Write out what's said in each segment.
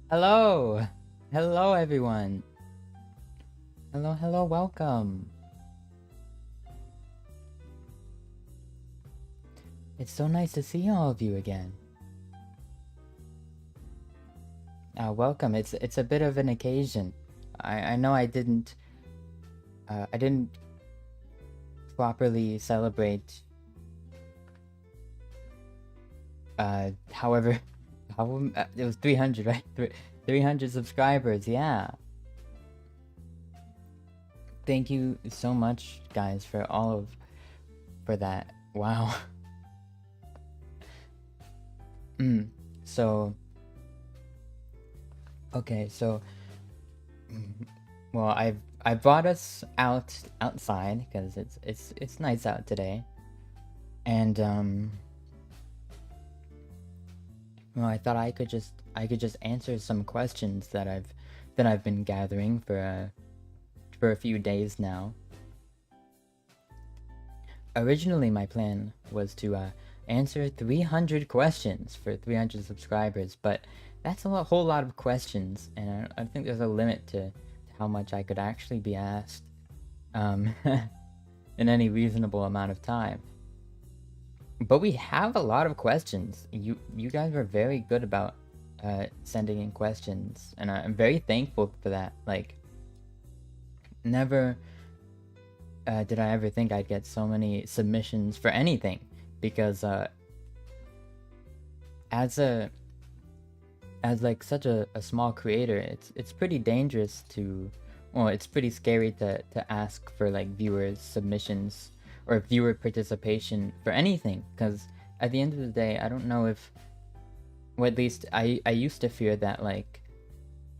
Hello! Hello, everyone! Hello, welcome! It's so nice to see all of you again. Welcome. It's a bit of an occasion. I know I didn't properly celebrate. However, it was 300, right? 300 subscribers. Yeah. Thank you so much, guys, for that. Wow. So, okay, so, well, I brought us outside because it's nice out today, and well, I thought I could just answer some questions that I've been gathering for a few days now. Originally, my plan was to answer 300 questions for 300 subscribers, but that's a whole lot of questions, and I think there's a limit to how much I could actually be asked in any reasonable amount of time. But we have a lot of questions. You guys were very good about sending in questions, and I'm very thankful for that. Like, never did I ever think I'd get so many submissions for anything, because as like such a small creator, it's pretty dangerous to, well, it's pretty scary to ask for like viewers submissions or viewer participation for anything, because at the end of the day, I don't know if, well, at least I used to fear that like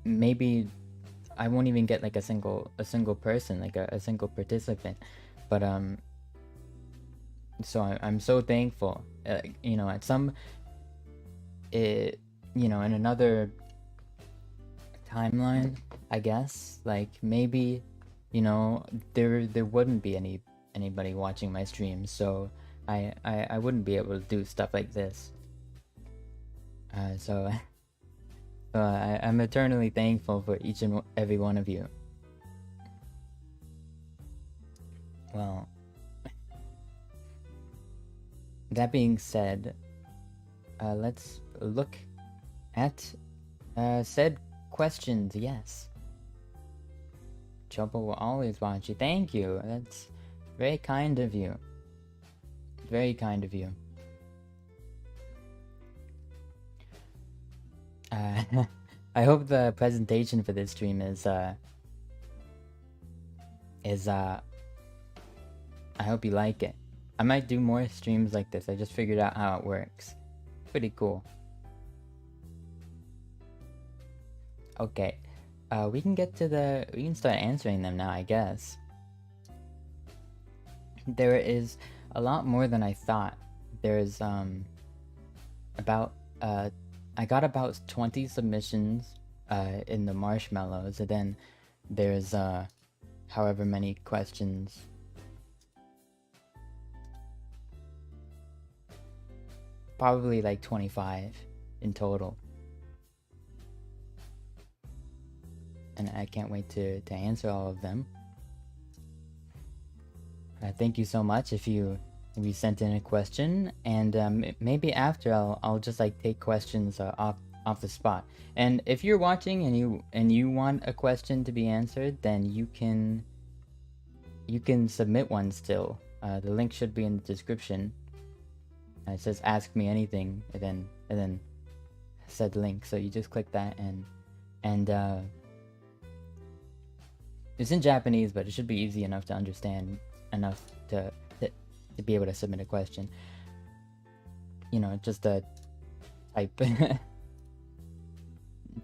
maybe I won't even get like a single person, like a single participant. But so I'm so thankful. You know, at some you know, in another timeline, I guess, like maybe, you know, there wouldn't be anybody watching my streams, so I wouldn't be able to do stuff like this. So I'm eternally thankful for each and every one of you. Well, that being said, let's look at said questions. Yes. Chopo will always watch you. Thank you. That's very kind of you. Very kind of you. I hope the presentation for this stream is I hope you like it. I might do more streams like this. I just figured out how it works. Pretty cool. Okay. We can start answering them now, I guess. There is a lot more than I thought. There's about I got about 20 submissions in the marshmallows, and then there's however many questions. Probably like 25 in total. And I can't wait to answer all of them. Thank you so much if you sent in a question, and maybe after I'll just like take questions off the spot. And if you're watching and you want a question to be answered, then you can submit one still. The link should be in the description. It says "Ask me anything," and then said link. So you just click that, and it's in Japanese, but it should be easy enough to understand, enough to be able to submit a question. You know, just type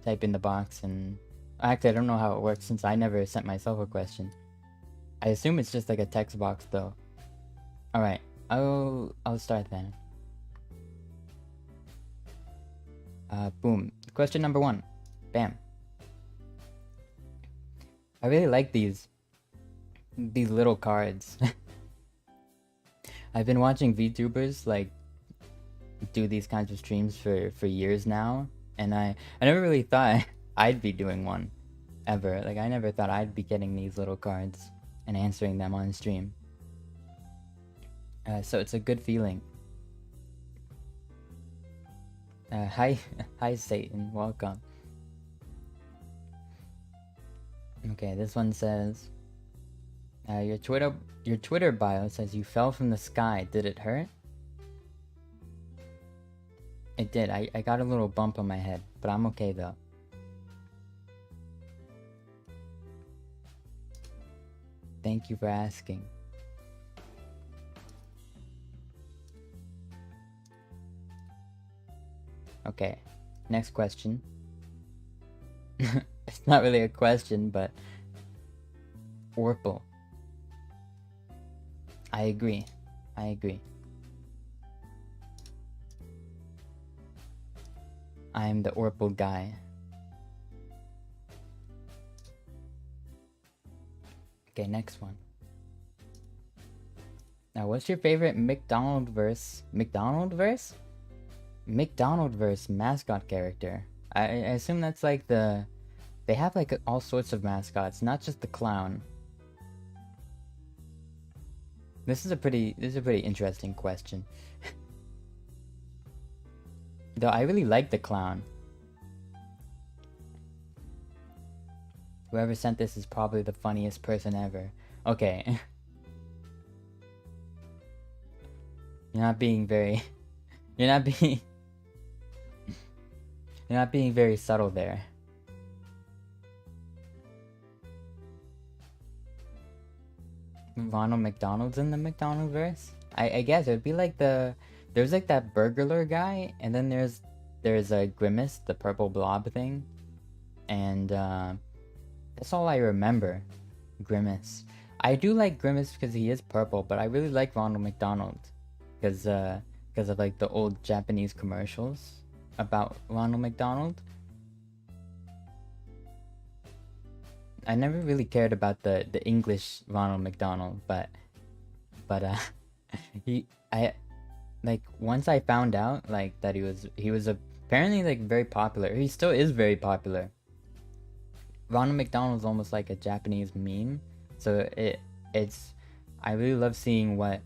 type in the box, and actually I don't know how it works since I never sent myself a question. I assume it's just like a text box though. All right, I'll start then. Boom. Question number 1. Bam. I really like these little cards. I've been watching VTubers like do these kinds of streams for years now, and I never really thought I'd be doing one ever. Like, I never thought I'd be getting these little cards and answering them on stream. So it's a good feeling. Hi, hi Satan, welcome. Okay, this one says, your Twitter bio says you fell from the sky. Did it hurt? It did. I got a little bump on my head, but I'm okay though. Thank you for asking. Okay, next question. It's not really a question, but Orpal. I agree. I agree. I am the Orpal guy. Okay, next one. Now, what's your favorite McDonaldverse mascot character? I assume that's like the... They have like all sorts of mascots, not just the clown. This is a pretty interesting question. Though I really like the clown. Whoever sent this is probably the funniest person ever. Okay. You're not being very... You're not being very subtle there. Ronald McDonald's in the McDonaldverse? I guess it would be like there's like that burglar guy, and then there's a Grimace, the purple blob thing, and that's all I remember. Grimace. I do like Grimace because he is purple, but I really like Ronald McDonald because of like the old Japanese commercials about Ronald McDonald. I never really cared about the English Ronald McDonald, but once I found out like that he was apparently like very popular. He still is very popular. Ronald McDonald's almost like a Japanese meme, so I really love seeing what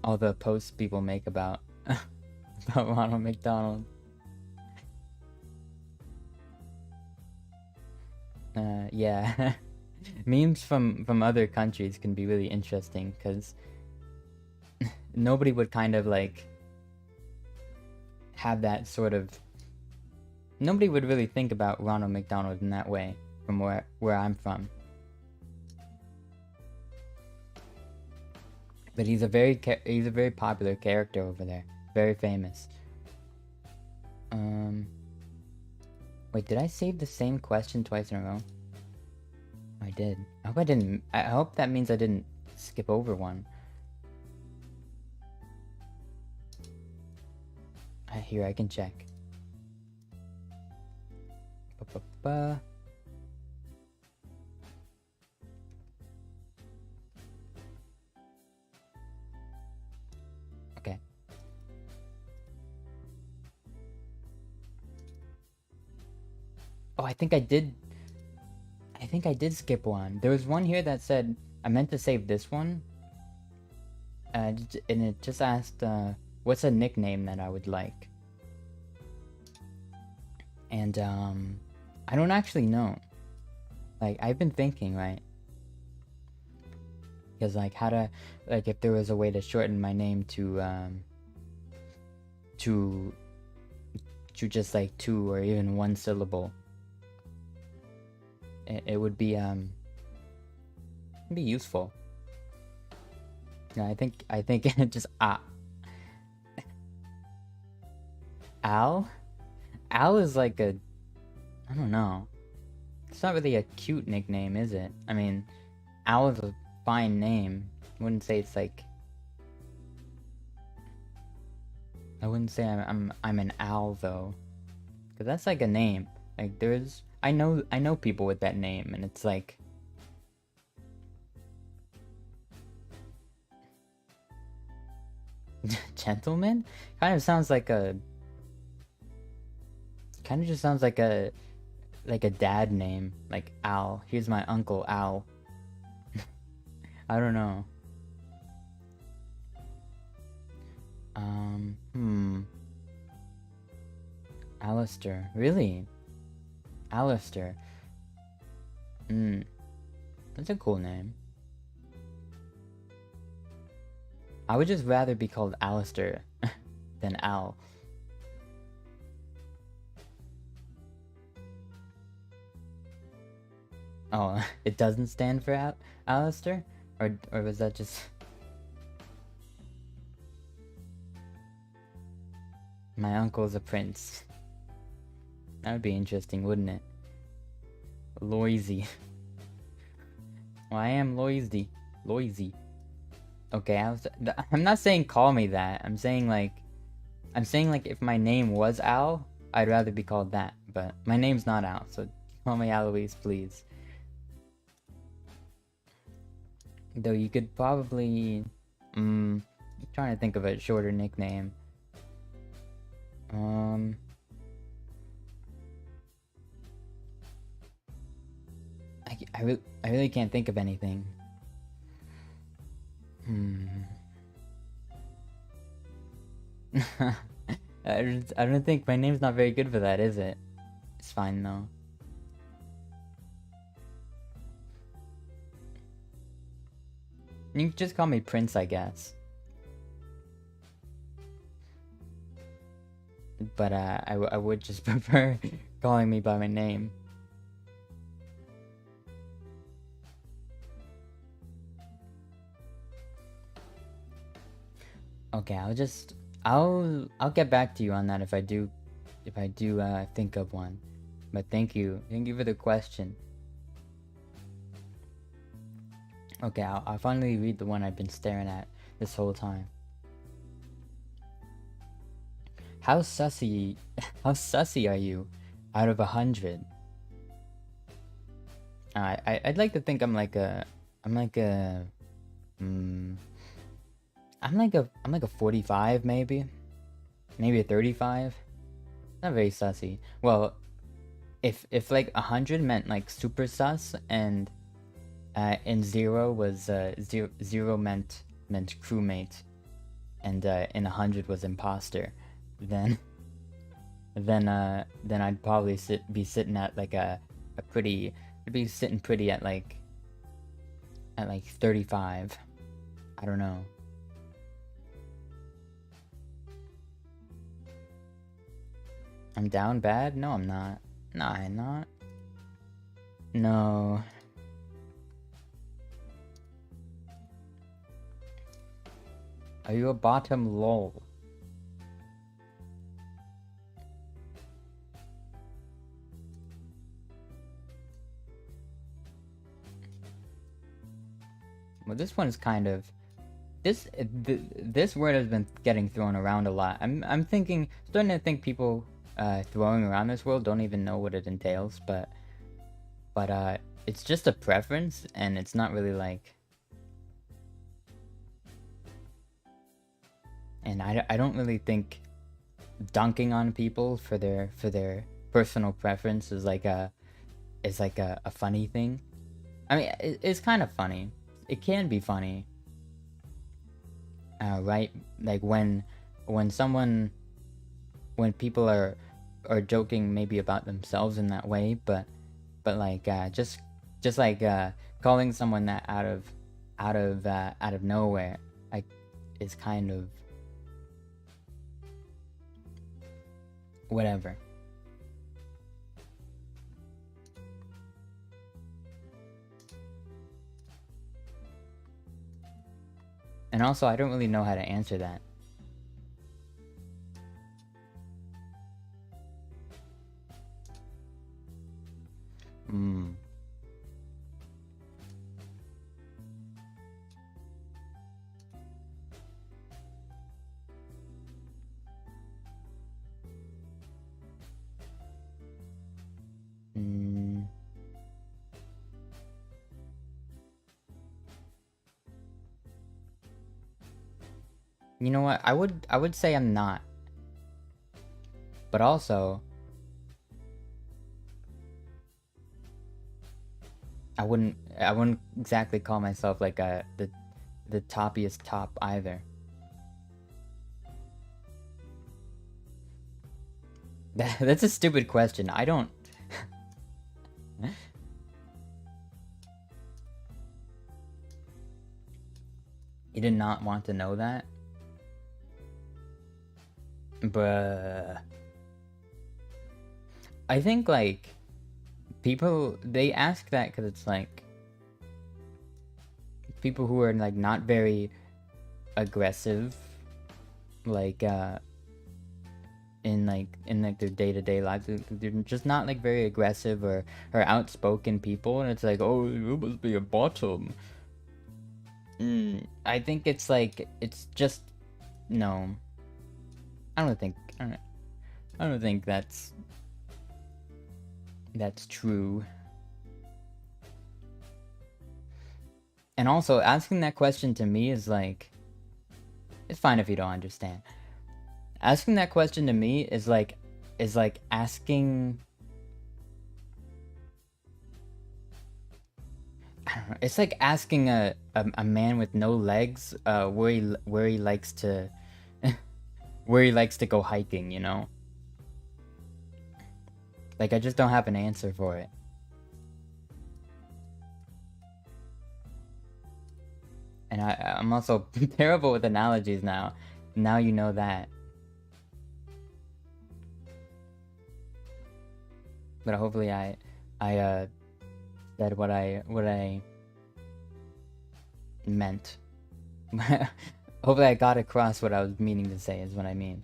all the posts people make about Ronald McDonald. Yeah. Memes from other countries can be really interesting because nobody would kind of like have that sort of... Nobody would really think about Ronald McDonald in that way from where I'm from. But he's a very popular character over there. Very famous. Wait, did I save the same question twice in a row? I did. I hope I didn't. I hope that means I didn't skip over one. Here, I can check. Ba-ba-ba. Okay. Oh, I think I did skip one. There was one here that said I meant to save this one. And it just asked what's a nickname that I would like. And I don't actually know. Like, I've been thinking, right? Because like how to, like, if there was a way to shorten my name to just like 2 or even 1 syllable, it would be useful. Yeah, I think just Al is like a, I don't know. It's not really a cute nickname, is it? I mean, Al is a fine name. I wouldn't say it's like, I wouldn't say I'm an Al though, because that's like a name. Like I know people with that name, and it's like, gentleman kind of sounds like kind of just sounds like a dad name, like Al. Here's my uncle Al. I don't know. Alistair, really? Alistair. That's a cool name. I would just rather be called Alistair than Al. Oh, it doesn't stand for Alistair? Or was that just... My uncle's a prince. That would be interesting, wouldn't it? Loisy. Well, I am Loisy. Loisy. Okay, I'm not saying call me that. I'm saying like if my name was Al, I'd rather be called that. But my name's not Al, so call me Aloise, please. Though you could probably... I'm trying to think of a shorter nickname. I really can't think of anything. I don't think my name's not very good for that, is it? It's fine though. You can just call me Prince, I guess. But I would just prefer calling me by my name. Okay, I'll get back to you on that if I do think of one. But thank you for the question. Okay, I'll finally read the one I've been staring at this whole time. How sussy are you out of 100? I'd like to think I'm like a 45 maybe a 35. Not very sussy. Well, if like 100 meant like super sus and 0 was zero meant crewmate and 100 was imposter, then I'd probably be sitting at like I'd be sitting pretty at like 35. I don't know. I'm down bad? No, I'm not. No, I'm not. No. Are you a bottom? Lol. Well, this one's kind of... This word has been getting thrown around a lot. I'm starting to think people throwing around this word don't even know what it entails, but it's just a preference, and it's not really like... And I don't really think dunking on people for their personal preference is like a funny thing. I mean, it's kind of funny. It can be funny, right? Like when people are joking maybe about themselves in that way, but like just like calling someone that out of nowhere, like, is kind of whatever. And also, I don't really know how to answer that. You know what? I would say I'm not. But also, I wouldn't exactly call myself like the toppiest top either. That's a stupid question. I don't. You did not want to know that? Bruh. I think, like, people, they ask that because it's, like, people who are, like, not very aggressive, like, in their day-to-day lives. They're just not, like, very aggressive or outspoken people, and it's like, oh, you must be a bottom. I think it's, like, it's just, no. I don't think that's true. And also, asking that question to me is like, it's fine if you don't understand. Asking that question to me is like asking, I don't know, it's like asking a man with no legs where he likes to where he likes to go hiking, you know? Like, I just don't have an answer for it. And I'm also terrible with analogies now. Now you know that. But hopefully I said what I meant. Hopefully I got across what I was meaning to say is what I mean.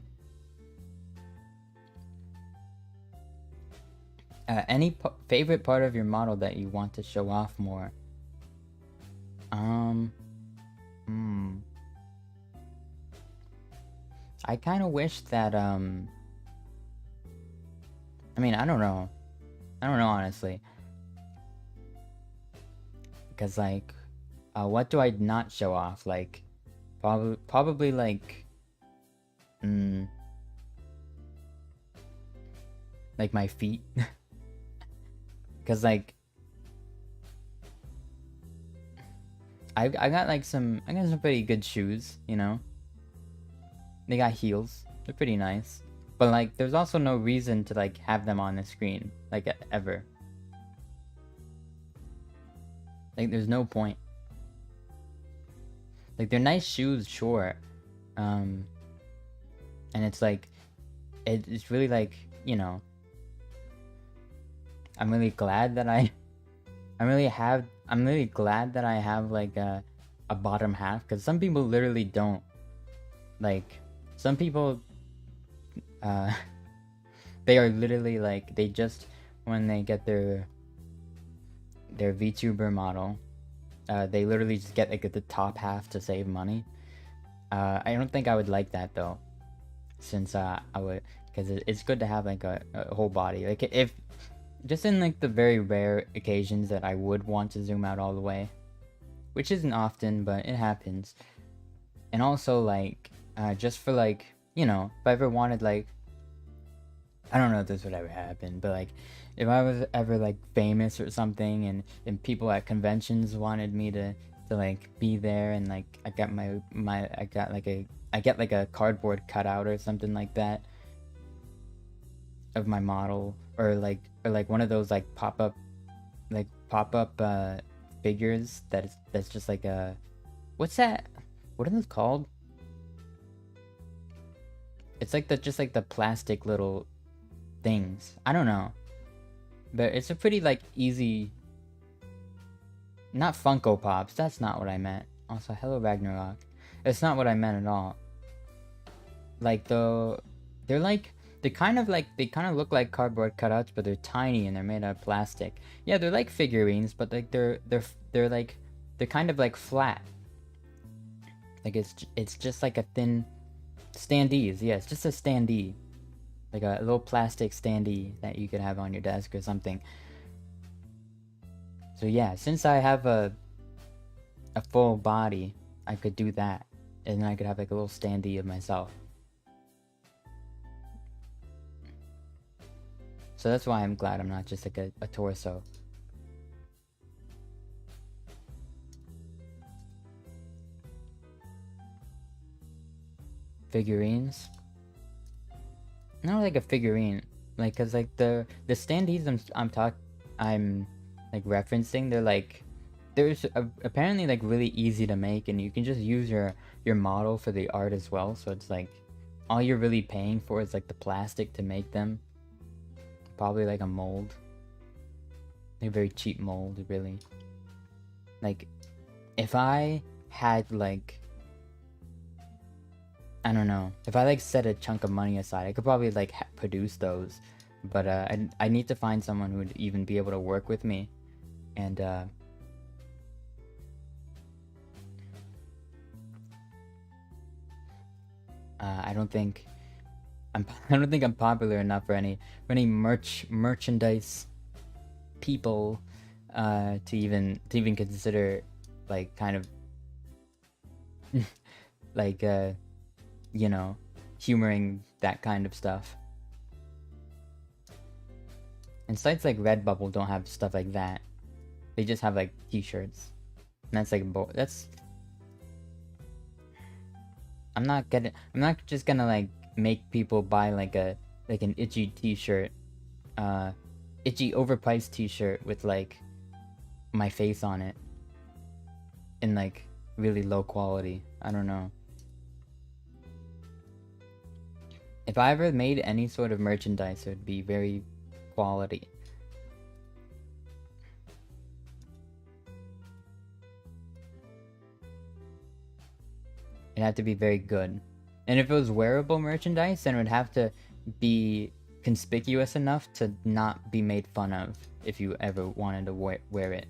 Any favorite part of your model that you want to show off more? I kind of wish that, I mean, I don't know honestly. Because, like, what do I not show off? Like, probably like, like my feet. Because, like, I got some pretty good shoes, you know? They got heels. They're pretty nice. But, like, there's also no reason to, like, have them on the screen. Like, ever. Like, there's no point. Like, they're nice shoes, sure. And it's, like, it's really, like, you know... I'm really glad that I'm really glad that I have, like, a bottom half. Because some people literally don't. Like, some people... they are literally, like, they just... When they get their VTuber model, they literally just get, like, the top half to save money. I don't think I would like that, though. Since, I would... Because it's good to have, like, a whole body. Like, if... Just in, like, the very rare occasions that I would want to zoom out all the way. Which isn't often, but it happens. And also, like, just for, like, you know, if I ever wanted, like... I don't know if this would ever happen, but, like, if I was ever, like, famous or something, and people at conventions wanted me to like, be there, and, like, I get, like, a cardboard cutout or something like that of my model, or like one of those, like, pop-up figures that's just like a... What's that? What are those called? It's like just like the plastic little things. I don't know. But it's a pretty, like, easy... Not Funko Pops, that's not what I meant. Also, hello Ragnarok. It's not what I meant at all. Like, they're like... They kind of look like cardboard cutouts, but they're tiny and they're made out of plastic. Yeah, they're like figurines, but, like, they're kind of, like, flat. Like, it's just like a thin... Standees, yeah, it's just a standee. Like a little plastic standee that you could have on your desk or something. So yeah, since I have a full body, I could do that. And then I could have, like, a little standee of myself. So that's why I'm glad I'm not just, like, a torso. Figurines. Not like a figurine, like, cause like the standees I'm like referencing, they're like, there's apparently like really easy to make, and you can just use your model for the art as well. So it's like all you're really paying for is like the plastic to make them. Probably like a mold, like a very cheap mold, really. Like if I had like, I don't know, if I like set a chunk of money aside, I could probably like produce those, but I need to find someone who would even be able to work with me, and I don't think I don't think I'm popular enough for any merchandise people to even consider like kind of like you know, humoring that kind of stuff. And sites like Redbubble don't have stuff like that. They just have like t-shirts. And that's like that's I'm not just gonna like make people buy like an itchy t-shirt, itchy overpriced t-shirt with like my face on it in like really low quality. I don't know. If I ever made any sort of merchandise, it would be very quality. It'd have to be very good. And if it was wearable merchandise, then it would have to be conspicuous enough to not be made fun of if you ever wanted to wear it.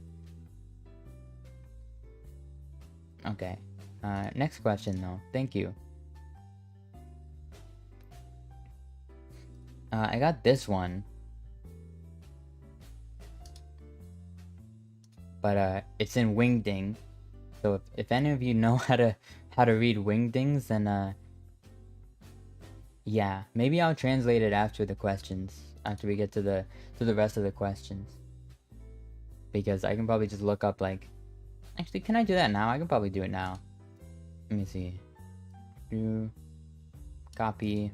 Okay. Next question though. Thank you. I got this one. But it's in Wingding. So if any of you know how to read Wingdings, then yeah, maybe I'll translate it after the questions, after we get to the rest of the questions. Because I can probably just look up like, actually, can I do that now? I can probably do it now. Let me see. Do copy.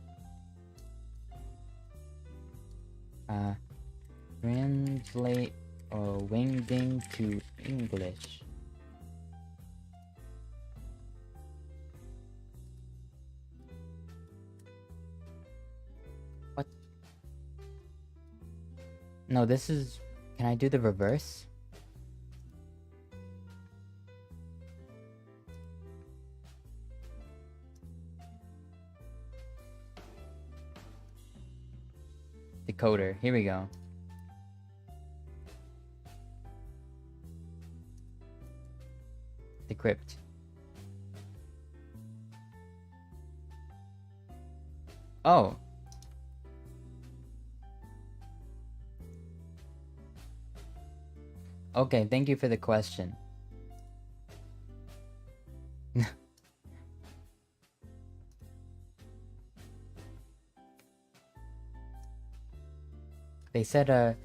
Translate Wingding to English. What? No, this is... Can I do the reverse? Decoder. Here we go. Decrypt. Oh. Okay, thank you for the question. They said,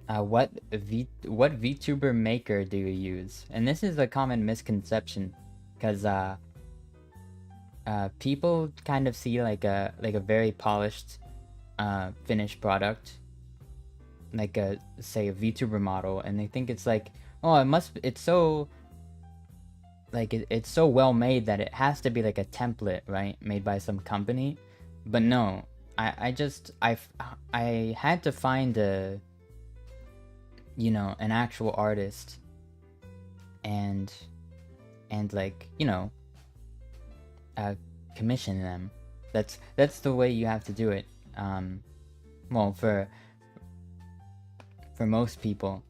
what VTuber maker do you use? And this is a common misconception, because people kind of see like a very polished finished product, like say a VTuber model, and they think it's like, oh, it's so like it's so well made that it has to be like a template, right, made by some company. But no, I had to find an actual artist, and like, commission them. That's the way you have to do it. Well, for most people,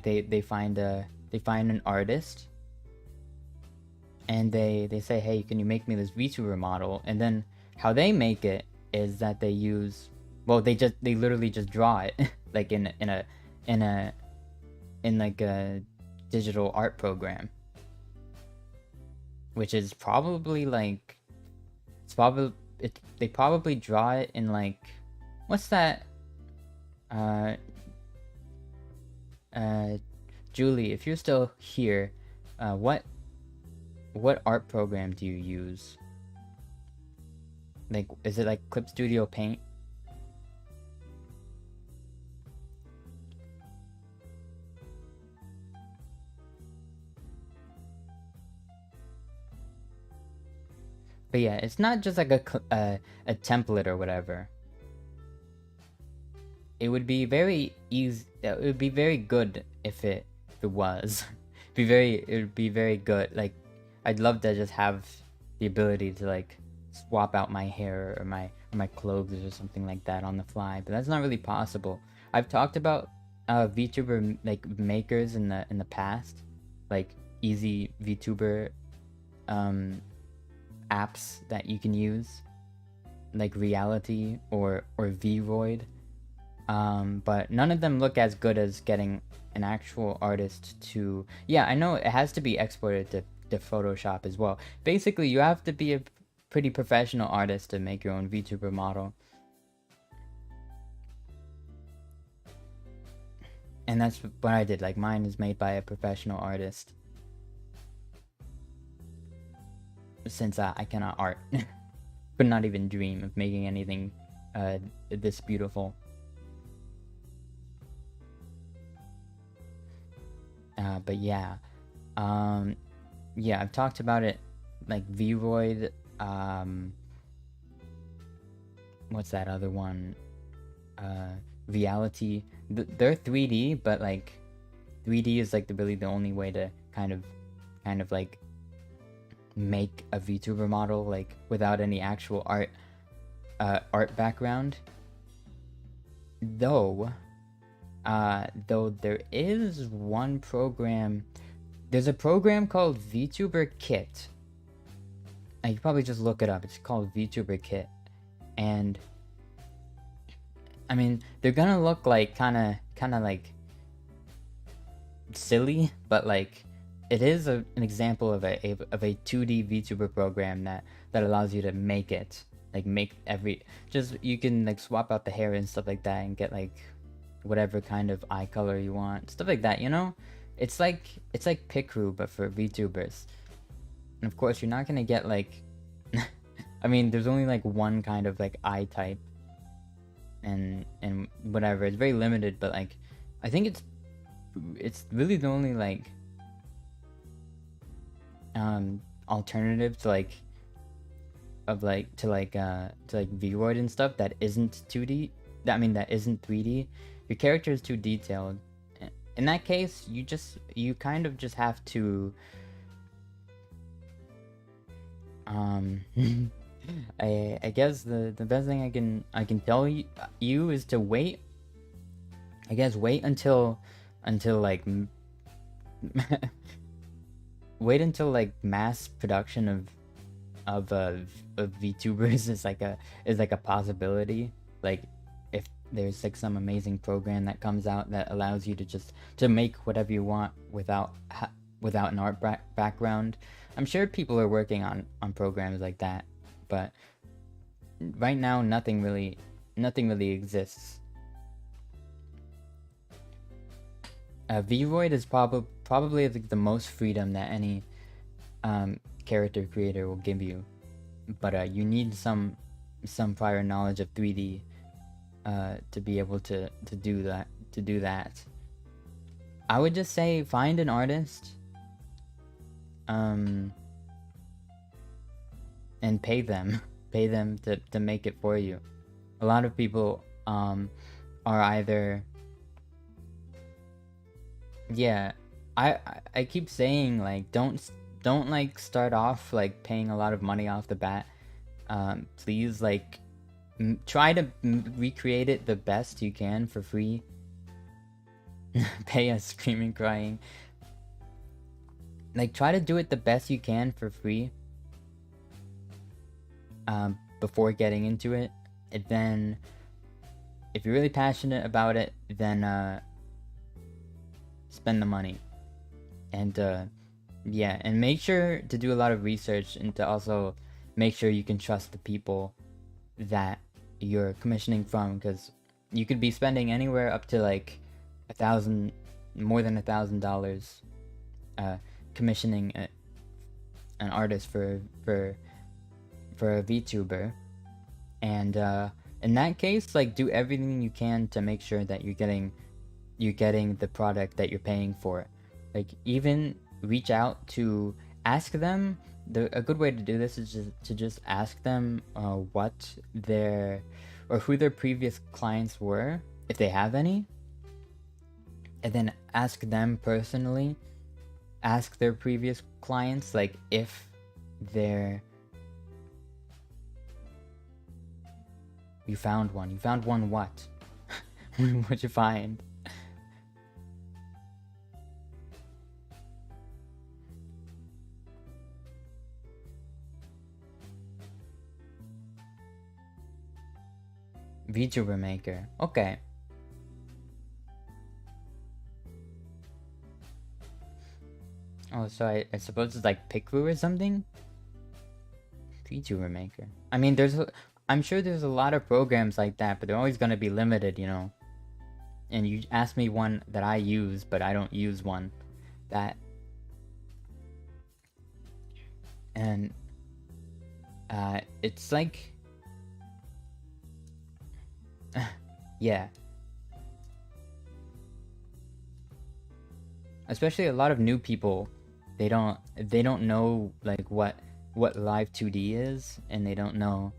they find an artist, and they say, hey, can you make me this VTuber model? And then how they make it is that they use, well, they literally just draw it like in like a digital art program, which is probably like, they probably draw it in like, what's that, Julie, if you're still here, what art program do you use? Like, is it like Clip Studio Paint? But yeah, it's not just like a template or whatever. It would be very easy. It would be very good if it was. It would be very good. Like, I'd love to just have the ability to like swap out my hair or my clothes or something like that on the fly. But that's not really possible. I've talked about VTuber like makers in the past, like easy VTuber apps that you can use, like Reality or Vroid. But none of them look as good as getting an actual artist to... Yeah, I know it has to be exported to Photoshop as well. Basically, you have to be a pretty professional artist to make your own VTuber model. And that's what I did. Like, mine is made by a professional artist. Since I cannot art. Could not even dream of making anything this beautiful. But yeah, yeah, I've talked about it, like Vroid. What's that other one? Reality. They're 3D, but like 3D is like really the only way to kind of like make a VTuber model like without any actual art background. Though there is one program. There's a program called VTuber Kit. You can probably just look it up. It's called VTuber Kit, and I mean they're gonna look like kind of like silly, but like it is an example of a 2D VTuber program that allows you to make it, like make you can like swap out the hair and stuff like that and get like whatever kind of eye color you want, stuff like that, you know? It's like Picru but for VTubers. And of course you're not gonna get like I mean there's only like one kind of like eye type and whatever. It's very limited, but like I think it's really the only like alternative to like Vroid and stuff that isn't 2D. That isn't 3D. Your character is too detailed. In that case, you kind of just have to I guess the best thing I can tell you is to wait. I guess wait until like wait until like mass production of VTubers is like a possibility. Like if there's like some amazing program that comes out that allows you to make whatever you want without an art background. I'm sure people are working on programs like that, but right now nothing really exists. Vroid is probably the most freedom that any character creator will give you, but you need some prior knowledge of 3D to be able to do that. I would just say find an artist and pay them to make it for you. A lot of people are either... Yeah, I keep saying like don't like start off like paying a lot of money off the bat. Please like try to recreate it the best you can for free. Pay us screaming crying. Like try to do it the best you can for free before getting into it, and then if you're really passionate about it, then spend the money. And yeah, and make sure to do a lot of research and to also make sure you can trust the people that you're commissioning from, because you could be spending anywhere up to like more than $1,000 commissioning an artist for a VTuber. And in that case, like, do everything you can to make sure that you're getting the product that you're paying for. Like, even reach out to ask them. A good way to do this is just ask them what their or who their previous clients were, if they have any, and then ask them personally. Ask their previous clients, like, if they're you found one. You found one what? What'd you find? VTuber maker. Okay. Oh, so I suppose it's like Pickru or something? VTuber maker. I mean, I'm sure there's a lot of programs like that, but they're always gonna be limited, you know. And you asked me one that I use, but I don't use one. That and it's like yeah. Especially a lot of new people, they don't know like what live 2D is, and they don't know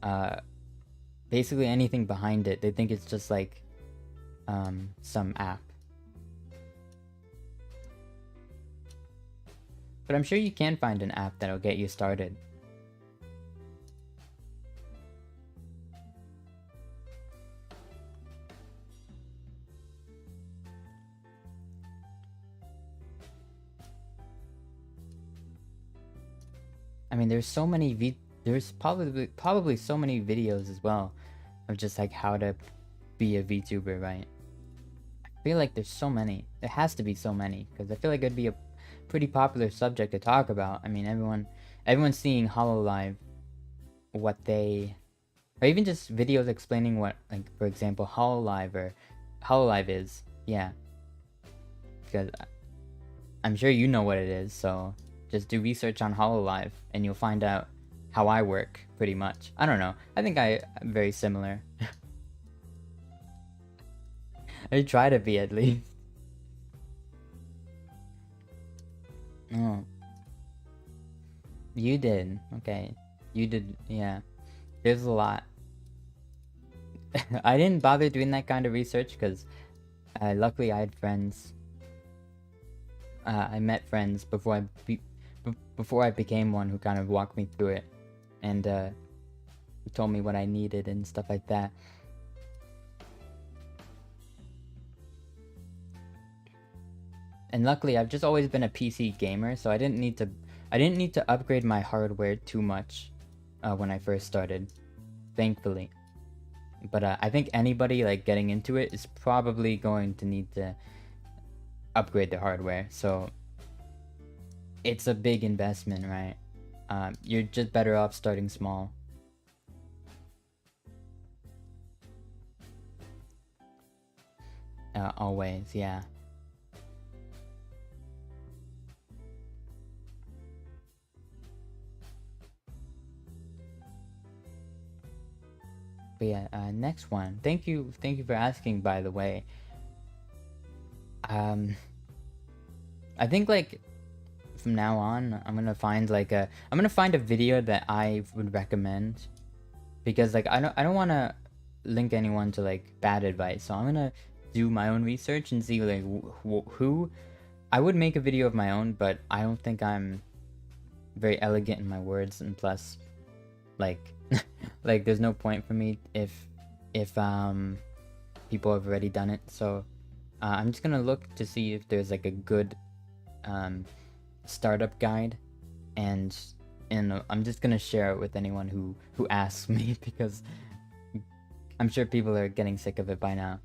uh basically anything behind it. They think it's just like some app. But I'm sure you can find an app that'll get you started. I mean, there's probably so many videos as well of just like how to be a VTuber, right? I feel like there's so many. There has to be so many, because I feel like it'd be a pretty popular subject to talk about. I mean, everyone's seeing Hololive, what they, or even just videos explaining what, like, for example, Hololive is. Yeah, because I'm sure you know what it is, so just do research on Hololive and you'll find out how I work, pretty much. I don't know. I think I'm very similar. I try to be, at least. Oh. You did. Okay. You did, yeah. There's a lot. I didn't bother doing that kind of research because luckily I had friends. I met friends before I became one who kind of walked me through it, and told me what I needed and stuff like that. And luckily, I've just always been a PC gamer, so I didn't need to upgrade my hardware too much when I first started, thankfully. But I think anybody like getting into it is probably going to need to upgrade their hardware. So it's a big investment, right? You're just better off starting small. Always, yeah. But yeah, next one. Thank you for asking, by the way. Um, I think like from now on, I'm gonna find a video that I would recommend, because like I don't want to link anyone to like bad advice. So I'm gonna do my own research and see like who I would make a video of my own, but I don't think I'm very elegant in my words, and plus like like there's no point for me if people have already done it. So I'm just gonna look to see if there's like a good startup guide, and I'm just gonna share it with anyone who asks me, because I'm sure people are getting sick of it by now.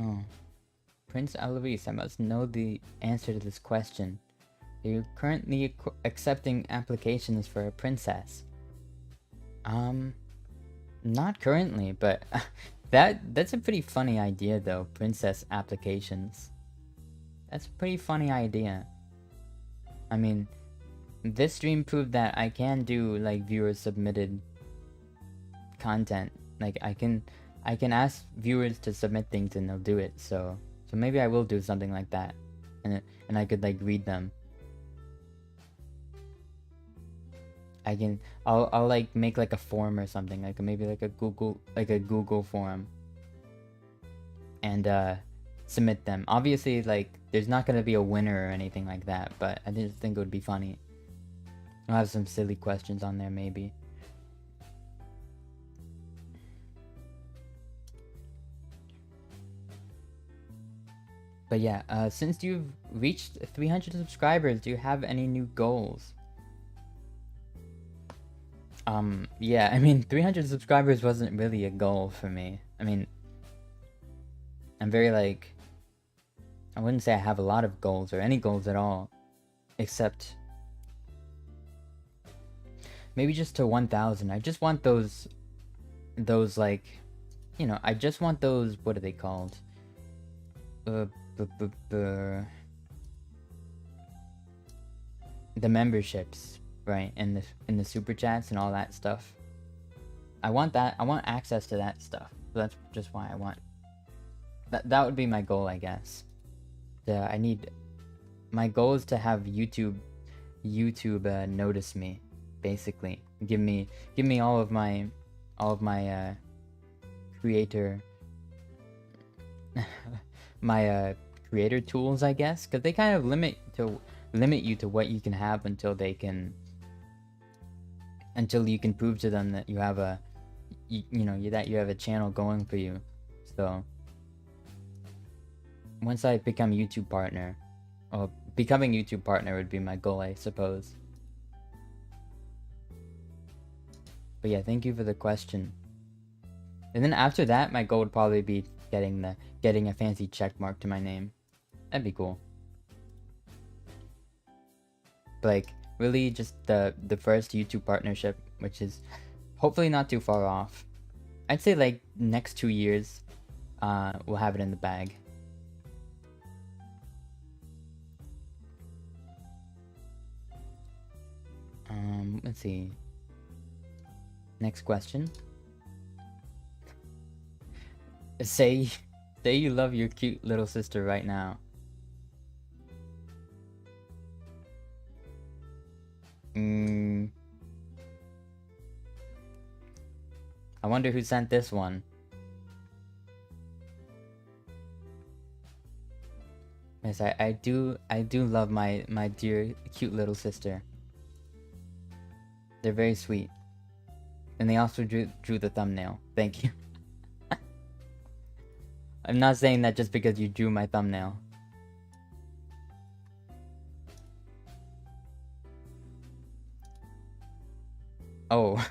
Oh, Prince Alois, I must know the answer to this question. Are you currently accepting applications for a princess? Not currently, but That's a pretty funny idea though, princess applications. That's a pretty funny idea. I mean, this stream proved that I can do like viewer submitted content. Like I can ask viewers to submit things and they'll do it. So maybe I will do something like that, and I could like read them. I'll like make like a form or something, like maybe like a Google form, and submit them. Obviously, like there's not gonna be a winner or anything like that, but I just think it would be funny. I'll have some silly questions on there maybe. But yeah, since you've reached 300 subscribers, do you have any new goals? Yeah, I mean, 300 subscribers wasn't really a goal for me. I mean, I'm very like, I wouldn't say I have a lot of goals or any goals at all, except maybe just to 1,000. I just want those like, you know, I just want those, what are they called? The memberships, right? In the super chats and all that stuff. I want that. I want access to that stuff. So that's just why I want. That would be my goal, I guess. My goal is to have YouTube notice me, basically. Give me all of my creator my creator tools, I guess, because they kind of limit you to what you can have until you can prove to them that you have a that you have a channel going for you. So once I become YouTube partner, or becoming YouTube partner would be my goal, I suppose. But yeah, thank you for the question. And then after that, my goal would probably be getting a fancy check mark to my name. That'd be cool. But like, really just the first YouTube partnership, which is hopefully not too far off. I'd say like next 2 years, we'll have it in the bag. Let's see. Next question. Say you love your cute little sister right now. I wonder who sent this one. Yes, I do love my dear cute little sister. They're very sweet. And they also drew the thumbnail. Thank you. I'm not saying that just because you drew my thumbnail. Oh.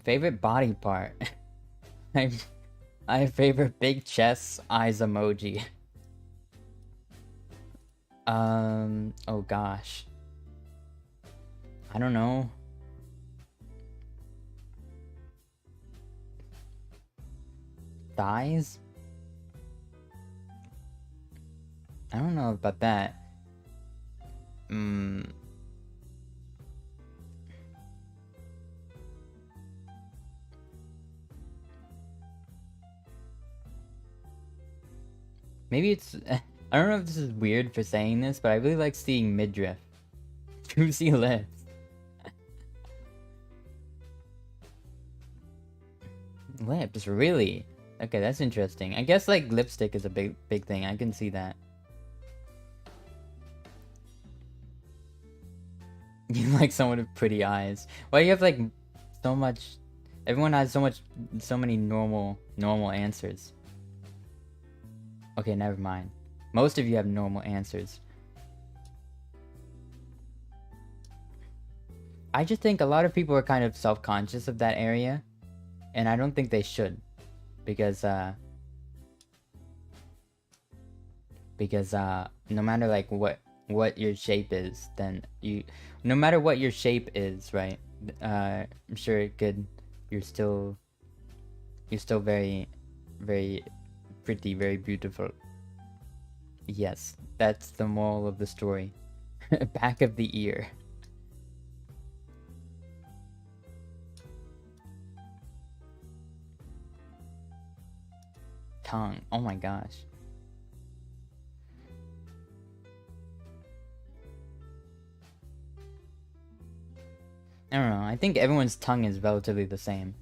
Favorite body part? I favorite big chest eyes emoji. Oh gosh. I don't know. Thighs? I don't know about that. Maybe it's... I don't know if this is weird for saying this, but I really like seeing midriff. Juicy lips. Lips, really? Okay, that's interesting. I guess like lipstick is a big thing. I can see that. You like someone with pretty eyes. Why do you have like so much? Everyone has so many normal answers. Okay, never mind. Most of you have normal answers. I just think a lot of people are kind of self-conscious of that area, and I don't think they should, because no matter like what your shape is, then no matter what your shape is, right? I'm sure you're still You're still very, very pretty, very beautiful. Yes, that's the moral of the story. Back of the ear. Tongue. Oh my gosh. I don't know. I think everyone's tongue is relatively the same.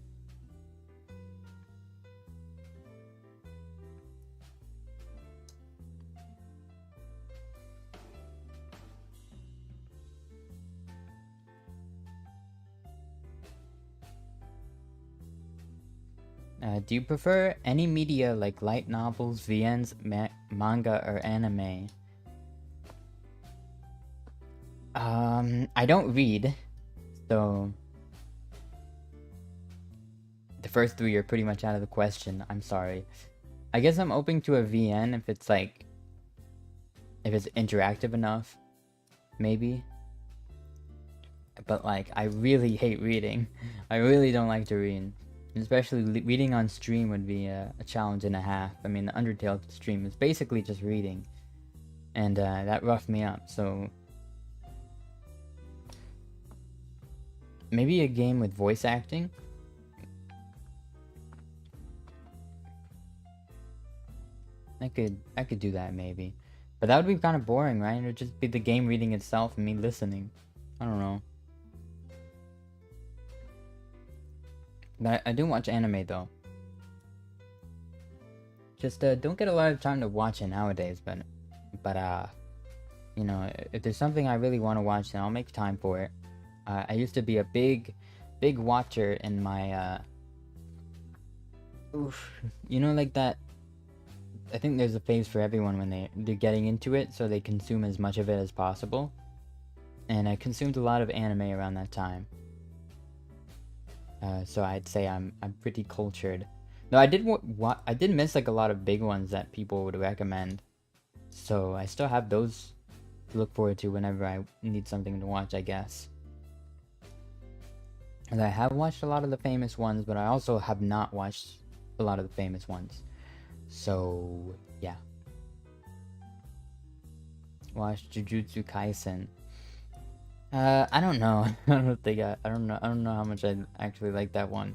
Do you prefer any media like light novels, VNs, manga, or anime? I don't read, so the first three are pretty much out of the question. I'm sorry. I guess I'm open to a VN if it's like, if it's interactive enough, maybe. But like, I really hate reading. I really don't like to read. Especially reading on stream would be a challenge and a half. I mean, the Untitled stream is basically just reading. And that roughed me up, so... Maybe a game with voice acting? I could do that maybe. But that would be kind of boring, right? It would just be the game reading itself and me listening. I don't know. But I do watch anime though. Just don't get a lot of time to watch it nowadays, but you know, if there's something I really want to watch, then I'll make time for it. I used to be a big watcher in my you know, like that. I think there's a phase for everyone when they're getting into it, so they consume as much of it as possible. And I consumed a lot of anime around that time. So I'd say I'm pretty cultured. No, I did miss like a lot of big ones that people would recommend. So I still have those to look forward to whenever I need something to watch, I guess. And I have watched a lot of the famous ones, but I also have not watched a lot of the famous ones. So yeah. Watch Jujutsu Kaisen. I don't know. I don't think I don't know how much I actually like that one.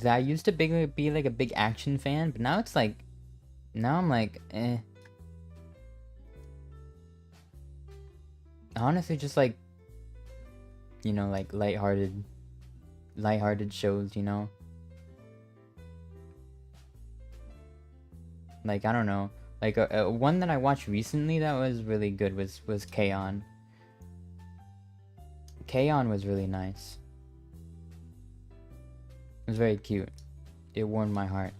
I used to be like a big action fan, but now it's like, now I'm like, eh. Honestly, just like, you know, like lighthearted shows, you know. Like, I don't know. Like, one that I watched recently that was really good was K-On! K-On! Was really nice. It was very cute. It warmed my heart.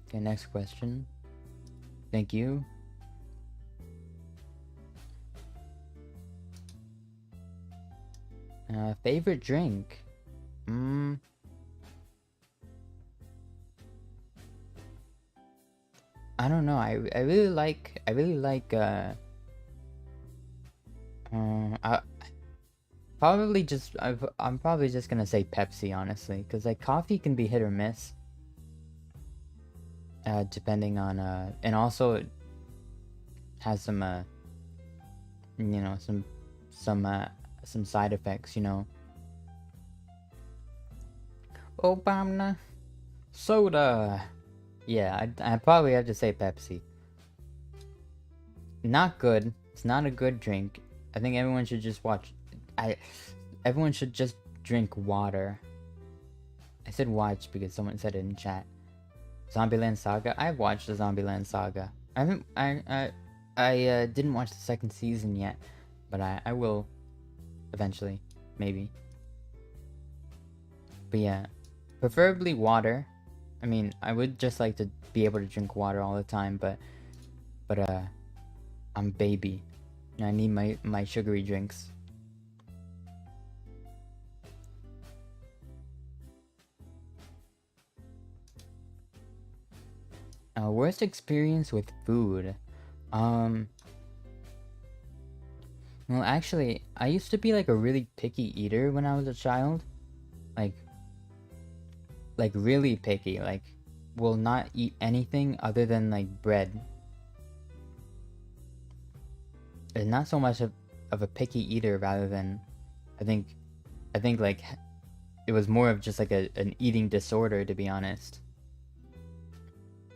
Okay, next question. Thank you. Favorite drink? I don't know. I really like probably just I'm probably just gonna say Pepsi, honestly, because like coffee can be hit or miss, depending on and also it has some you know, some side effects, you know. Obama soda. Yeah, I probably have to say Pepsi. Not good. It's not a good drink. I think everyone should just everyone should just drink water. I said watch because someone said it in chat. Zombieland Saga. I've watched the Zombieland Saga. I didn't watch the second season yet, but I will eventually, maybe. But yeah, preferably water. I mean, I would just like to be able to drink water all the time, but I'm baby. And I need my sugary drinks. Worst experience with food. Well, actually, I used to be like a really picky eater when I was a child. Like, like really picky. Like, will not eat anything other than like bread. And not so much of a picky eater, rather than, I think, I think like it was more of just like an eating disorder, to be honest.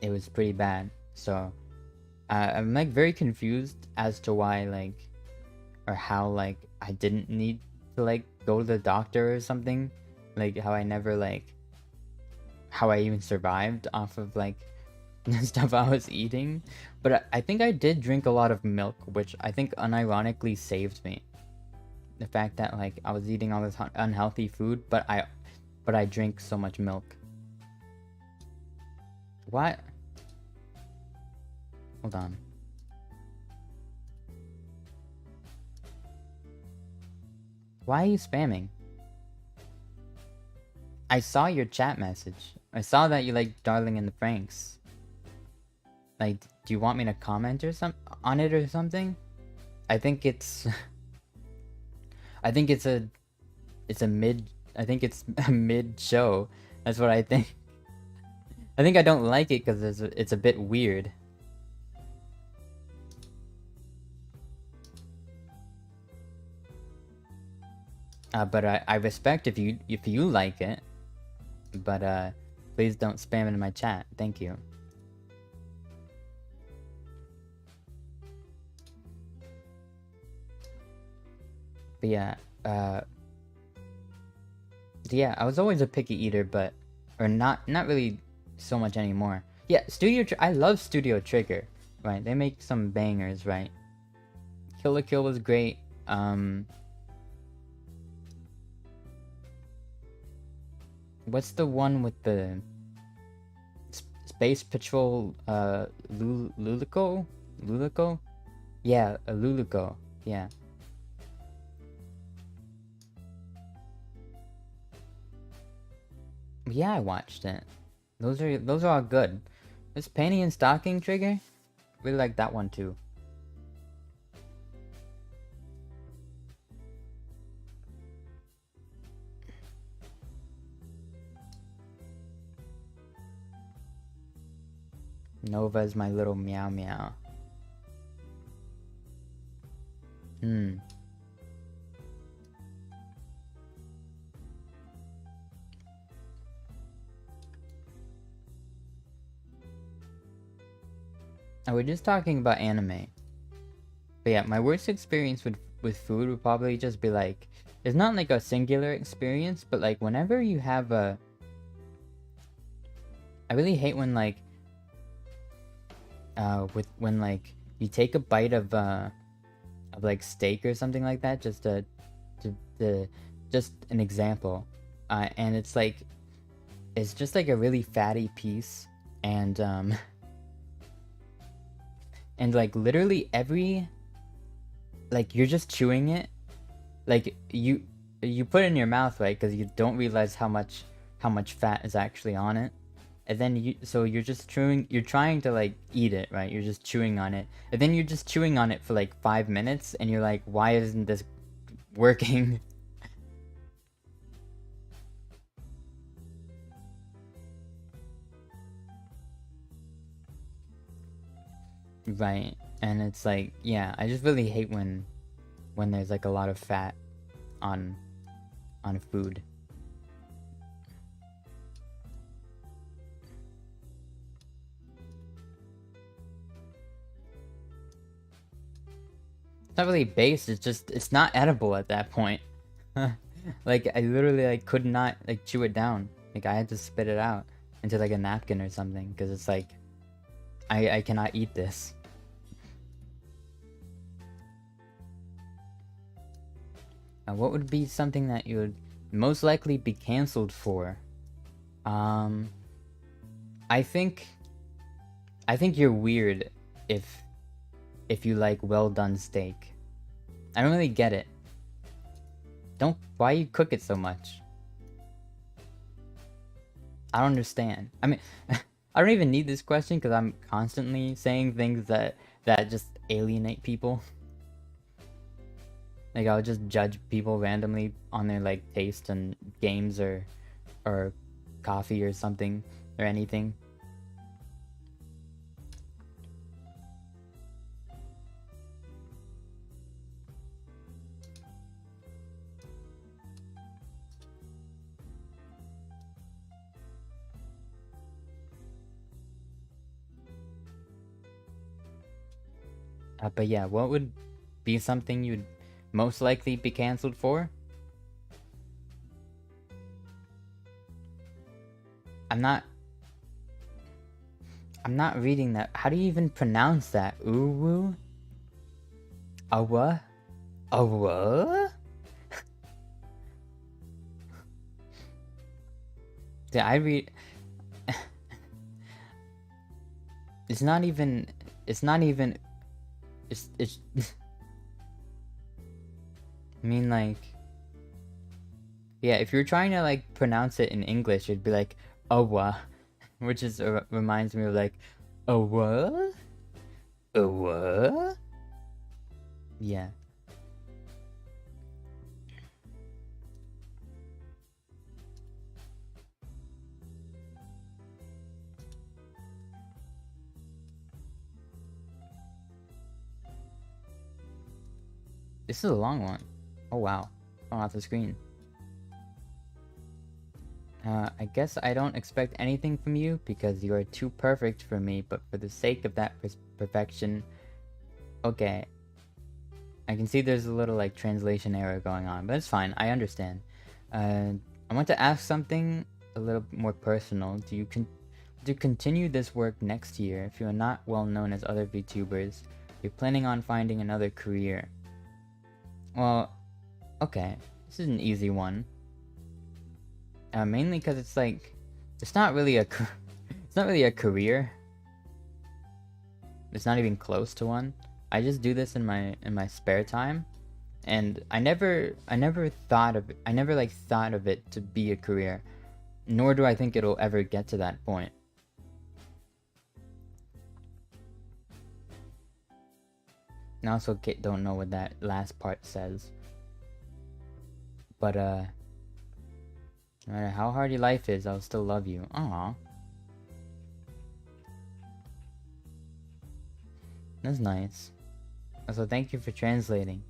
It was pretty bad. So I'm like very confused as to why, like, or how, like, I didn't need to like go to the doctor or something. Like how I never like, how I even survived off of like the stuff I was eating. But I think I did drink a lot of milk, which I think unironically saved me. The fact that like I was eating all this unhealthy food, but I drink so much milk. What? Hold on. Why are you spamming? I saw your chat message. I saw that you like Darling in the Franks. Like, do you want me to comment or on it or something? I think it's I think it's a mid, I think it's a mid show. That's what I think. I think I don't like it because it's a bit weird. But I respect if you like it. But please don't spam it in my chat. Thank you. But yeah, yeah, I was always a picky eater, but not really so much anymore. Yeah, I love Studio Trigger, right? They make some bangers, right? Kill la Kill was great. What's the one with the Space Patrol? Luluco? Luluco? Yeah, Luluco. Yeah. Yeah, I watched it. Those are all good. This Panty and Stocking Trigger, really like that one too. Nova is my little meow meow. And we're just talking about anime. But yeah, my worst experience with food would probably just be like, it's not like a singular experience, but like whenever you have a, I really hate when like, when like you take a bite of like steak or something like that, just just an example, and it's like, it's just like a really fatty piece, and and like literally every, like you're just chewing it, like you put it in your mouth, right? Because you don't realize how much fat is actually on it, and then you're just chewing, you're trying to like eat it, right? You're just chewing on it, and then you're just chewing on it for like 5 minutes, and you're like, why isn't this working? Right. And it's like, yeah, I just really hate when there's like a lot of fat on food. It's not really based, it's just, it's not edible at that point. Like I literally like could not like chew it down. Like I had to spit it out into like a napkin or something, because it's like, I cannot eat this. What would be something that you would most likely be canceled for? I think you're weird if you like well done steak. I don't really get it. Why you cook it so much? I don't understand. I mean, I don't even need this question because I'm constantly saying things that just alienate people. Like I'll just judge people randomly on their like taste in games or coffee or something or anything. But yeah, what would be something you'd most likely be canceled for? I'm not reading that. How do you even pronounce that? Uwu? Awa? Awa? Did I read? It's not even. It's not even. It's. I mean, like. Yeah, if you're trying to like pronounce it in English, it'd be like awa, which is reminds me of like awa, awa. Yeah. This is a long one. Oh wow. Oh, off the screen. I guess I don't expect anything from you because you are too perfect for me, but for the sake of that perfection... Okay. I can see there's a little like translation error going on, but it's fine. I understand. I want to ask something a little more personal. Do you continue this work next year if you are not well known as other VTubers? You're planning on finding another career. Well, okay. This is an easy one. Mainly because it's like, it's not really a career. It's not even close to one. I just do this in my spare time, and I never thought of it. I never like thought of it to be a career, nor do I think it'll ever get to that point. I also don't know what that last part says, but no matter how hard your life is, I'll still love you. Aww. That's nice. Also, thank you for translating.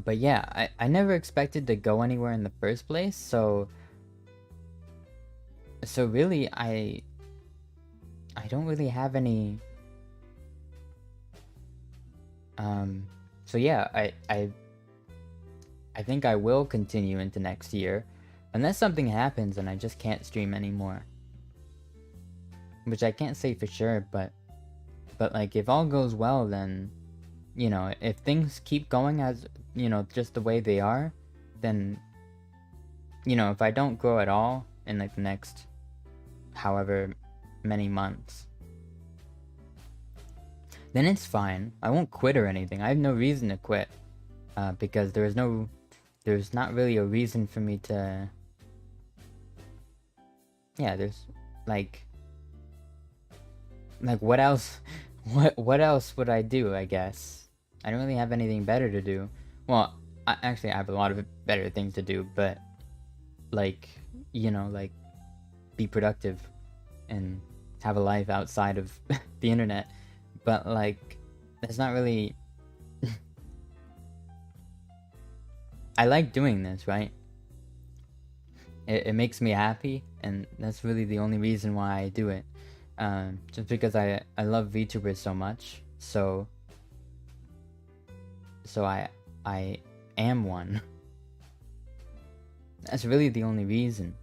But yeah, I never expected to go anywhere in the first place, so really I don't really have any... So yeah, I think I will continue into next year, unless something happens and I just can't stream anymore. Which I can't say for sure, but like if all goes well, then, you know, if things keep going as, you know, just the way they are, then, you know, if I don't grow at all in like the next however many months, then it's fine. I won't quit or anything. I have no reason to quit, because there's not really a reason for me to... Yeah, there's like what else? What else would I do? I guess I don't really have anything better to do. Well, actually, I have a lot of better things to do, but like, you know, like be productive and have a life outside of the internet. But like, that's not really... I like doing this, right? It makes me happy, and that's really the only reason why I do it. Just because I love VTubers so much, so I am one. That's really the only reason.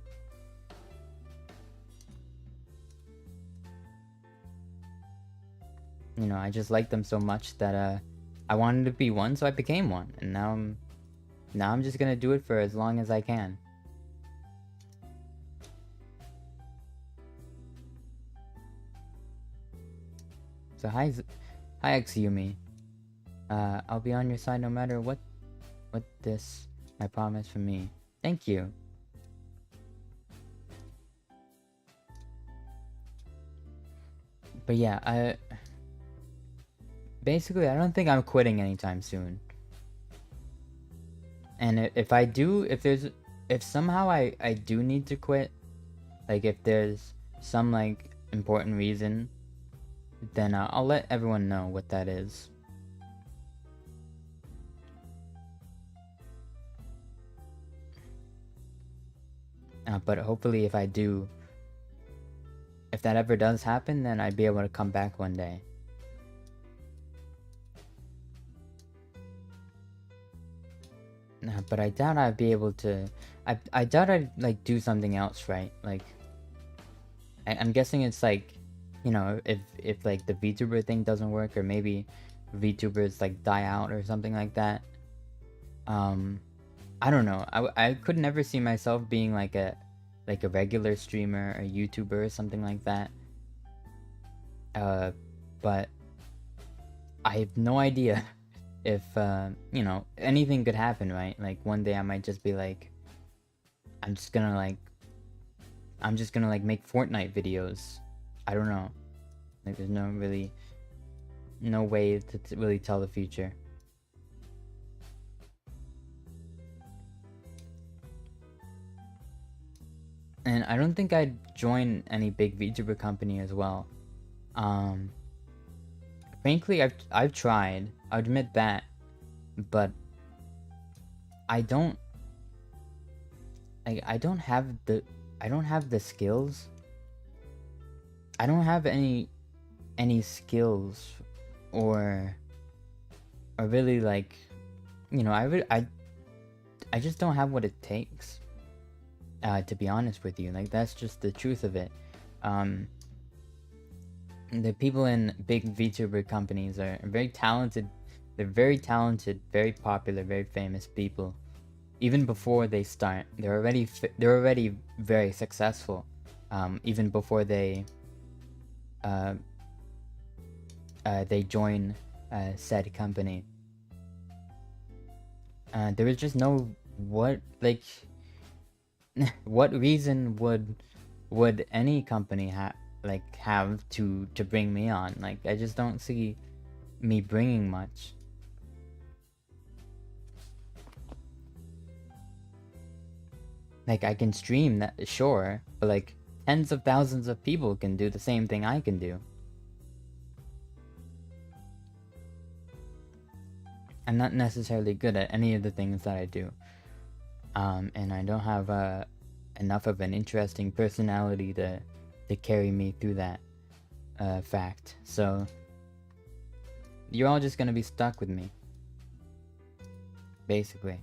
You know, I just like them so much that I wanted to be one, so I became one, and now I'm just gonna do it for as long as I can. So hi Exyumi. I'll be on your side no matter what this, I promise, from me. Thank you. But yeah, basically I don't think I'm quitting anytime soon. And if I do, if somehow I do need to quit, like if there's some like important reason, then I'll let everyone know what that is. But hopefully if I do, if that ever does happen, then I'd be able to come back one day. But I doubt I'd be able to. I doubt I'd like do something else, right? Like, I'm guessing it's like, you know, if like the VTuber thing doesn't work, or maybe VTubers like die out or something like that. I don't know. I could never see myself being like a regular streamer or YouTuber or something like that. But I have no idea if you know, anything could happen, right? Like one day I might just be like, I'm just gonna like make Fortnite videos. I don't know. Like there's no way to really tell the future. And I don't think I'd join any big VTuber company as well. Frankly, I've tried. I'll admit that, but I don't have the skills. I don't have any skills or really like, you know, I just don't have what it takes. To be honest with you, like that's just the truth of it. The people in big VTuber companies are very talented. They're very talented, very popular, very famous people. Even before they start, they're already very successful. Even before they join said company. There is just no what reason would any company have to bring me on? Like I just don't see me bringing much. Like I can stream that, sure, but like tens of thousands of people can do the same thing I can do. I'm not necessarily good at any of the things that I do. And I don't have enough of an interesting personality to carry me through that fact. So you're all just gonna be stuck with me, basically.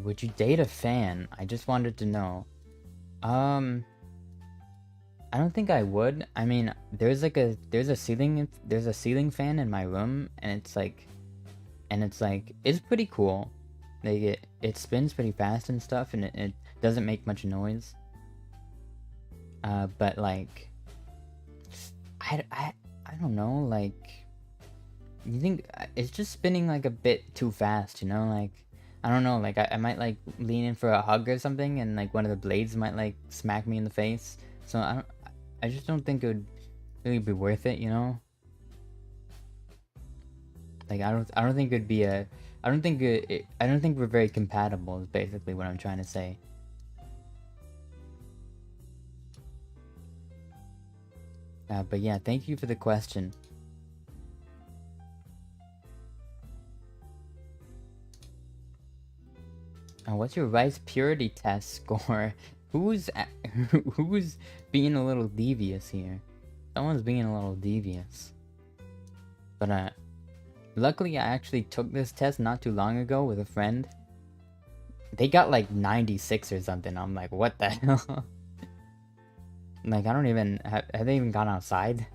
Would you date a fan? I just wanted to know. I don't think I would. I mean, there's a ceiling fan in my room, and it's pretty cool. Like it spins pretty fast and stuff, and it doesn't make much noise. But like, I don't know. Like, you think it's just spinning like a bit too fast, you know? Like, I don't know. Like I might like lean in for a hug or something, and like one of the blades might like smack me in the face. So I just don't think it would really be worth it, you know? Like I don't think it'd be a I don't think we're very compatible is basically what I'm trying to say. But yeah, thank you for the question. What's your rice purity test score? Who's being a little devious here? Someone's being a little devious. But luckily I actually took this test not too long ago with a friend. They got like 96 or something. I'm like, what the hell? Like, I don't even have they even gone outside?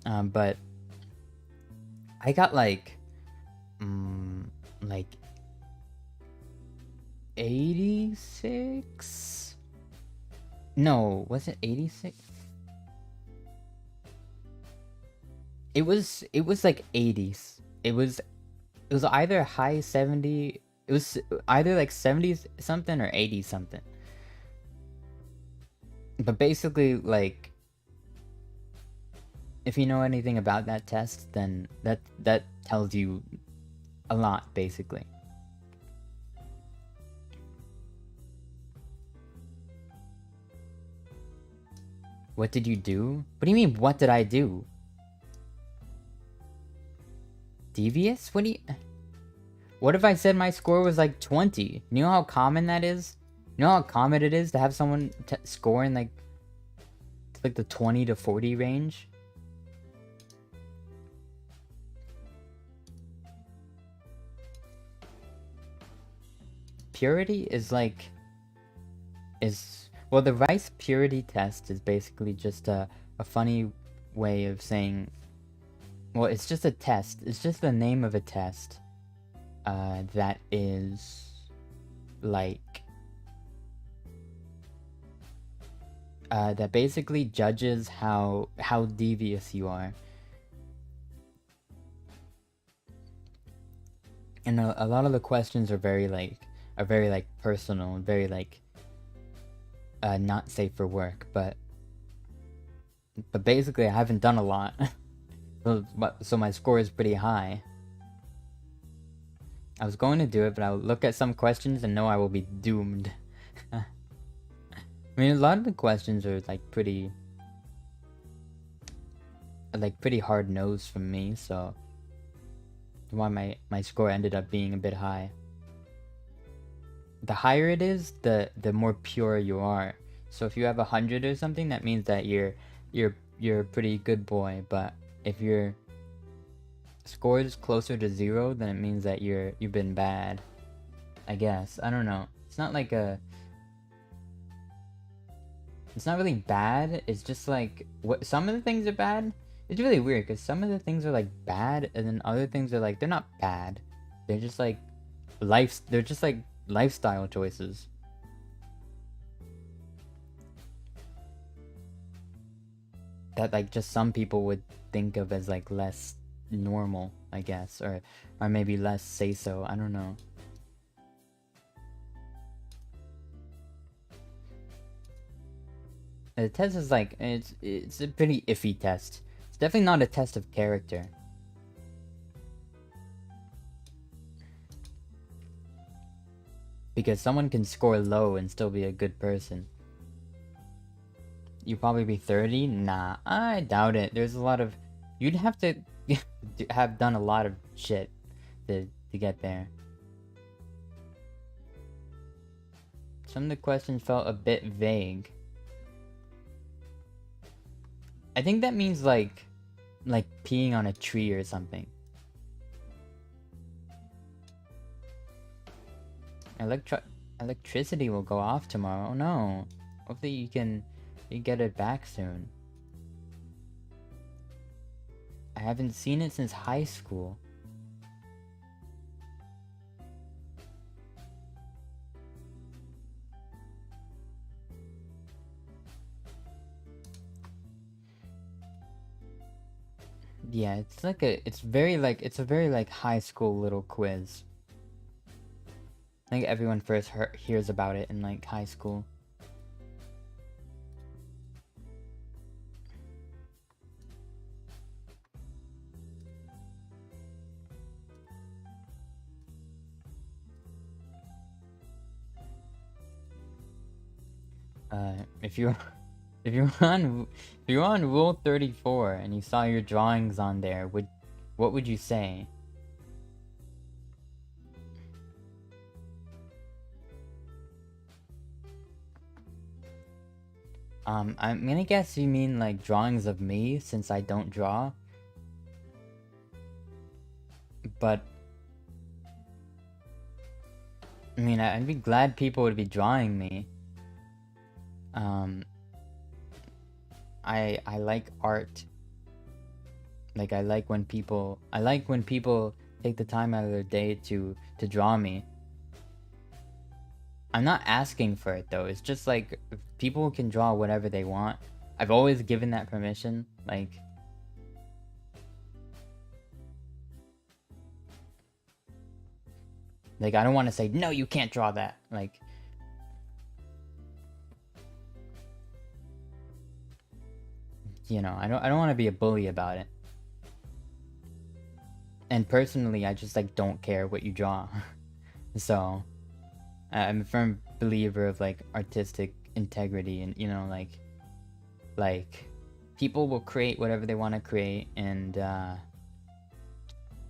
But I got like 86? No, was it 86? It was like 80s. It was either high 70 It was either like 70 something or 80 something. But basically, like, if you know anything about that test, then that tells you a lot, basically. What did you do? What do you mean, what did I do? Devious? What do you... What if I said my score was like 20? You know how common that is? You know how common it is to have someone score in like the 20 to 40 range? Purity is like... Well, the rice purity test is basically just a funny way of saying... Well, it's just a test. It's just the name of a test. That is... like... that basically judges how devious you are. And a lot of the questions are very like personal, very like not safe for work, but basically I haven't done a lot. So my score is pretty high. I was going to do it, but I'll look at some questions and know I will be doomed. I mean, a lot of the questions are like pretty hard-nosed from me, so why my score ended up being a bit high. The higher it is, the more pure you are. So if you have 100 or something, that means that you're a pretty good boy. But if your score is closer to 0, then it means that you've been bad. I guess. I don't know. It's not like a... It's not really bad. It's just like... some of the things are bad. It's really weird because some of the things are like bad, and then other things are like, they're not bad. They're just like they're just like lifestyle choices. That like just some people would think of as like less normal, I guess, or maybe less say so. I don't know. The test is like it's a pretty iffy test. It's definitely not a test of character. Because someone can score low and still be a good person. You'd probably be 30? Nah, I doubt it. There's a lot of... You'd have to have done a lot of shit to get there. Some of the questions felt a bit vague. I think that means like peeing on a tree or something. Electricity will go off tomorrow. Oh no. Hopefully you get it back soon. I haven't seen it since high school. Yeah, it's a very like high school little quiz. I think everyone first hears about it in like high school. If you're on Rule 34 and you saw your drawings on there, what would you say? I'm gonna guess you mean like drawings of me, since I don't draw. But I mean, I'd be glad people would be drawing me. I like art. Like I like when people take the time out of their day to draw me. I'm not asking for it though. It's just like people can draw whatever they want. I've always given that permission. Like Like, I don't want to say, no, you can't draw that. Like, you know, I don't want to be a bully about it. And personally, I just like don't care what you draw. So, I'm a firm believer of like artistic integrity, and you know, like people will create whatever they want to create, and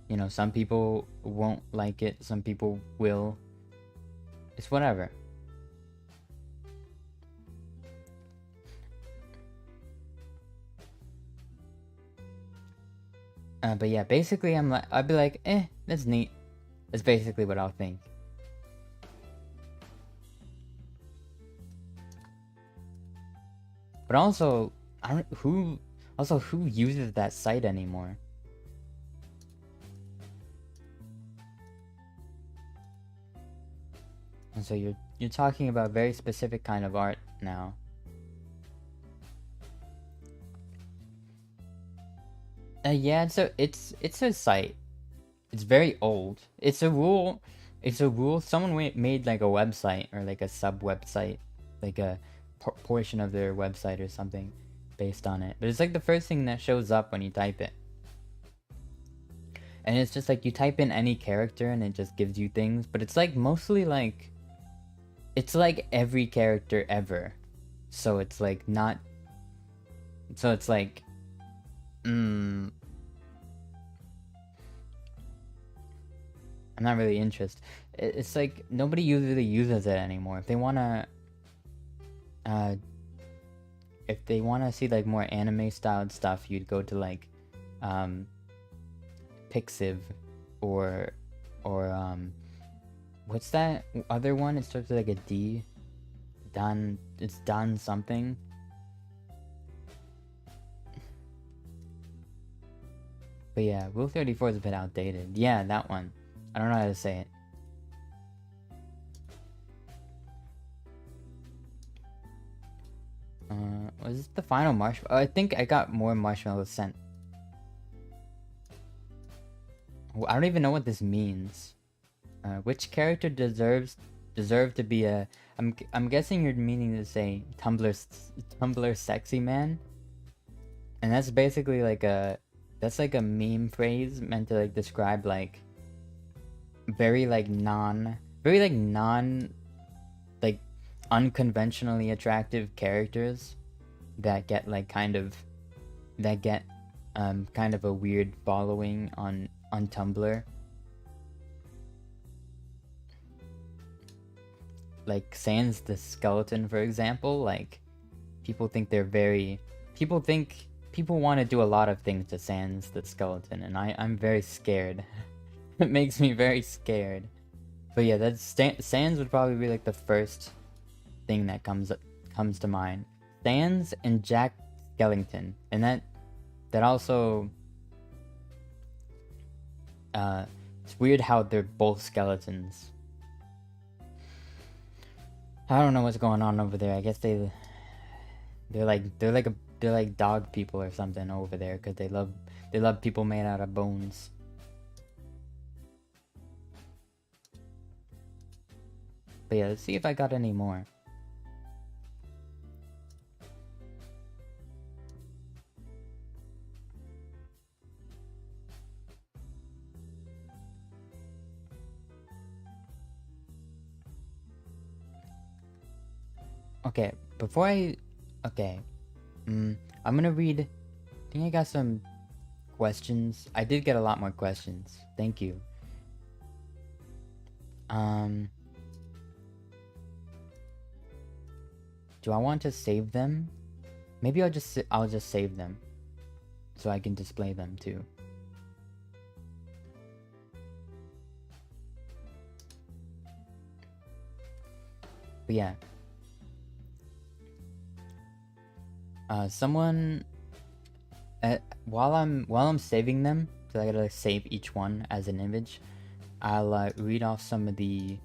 you know, some people won't like it, some people will. It's whatever. But yeah, basically, I'd be like, that's neat. That's basically what I'll think. But also, who uses that site anymore? And so you're talking about very specific kind of art now. Yeah, it's a site. It's very old. It's a rule. It's a rule. Someone made like a website or like a sub website, like a portion of their website or something based on it. But it's like the first thing that shows up when you type it. And it's just like you type in any character and it just gives you things. But it's like mostly like, it's like every character ever. So it's like not. So it's like, I'm not really interested. It's like nobody usually uses it anymore. If they wanna see like more anime styled stuff, you'd go to like Pixiv or what's that other one? It starts with like a D. It's Dan something. But yeah, Rule 34 is a bit outdated. Yeah, that one. I don't know how to say it. Was this the final marshmallow? Oh, I think I got more marshmallows sent. I don't even know what this means. Which character deserve to be a? I'm guessing you're meaning to say Tumblr sexy man. And that's basically like that's like a meme phrase meant to like describe like very like like unconventionally attractive characters that get like kind of a weird following on Tumblr. Like Sans the Skeleton, for example, like people want to do a lot of things to Sans the Skeleton, and I'm very scared. It makes me very scared. But yeah, Sans would probably be like the first thing that comes to mind. Sans and Jack Skellington, and that also it's weird how they're both skeletons. I don't know what's going on over there. I guess they're like dog people or something over there because they love people made out of bones. But yeah, let's see if I got any more. Okay, I'm gonna read. I think I got some questions. I did get a lot more questions. Thank you. Do I want to save them? Maybe I'll just save them so I can display them too. But yeah. Someone while I'm saving them, because I gotta save each one as an image, I'll read off some of the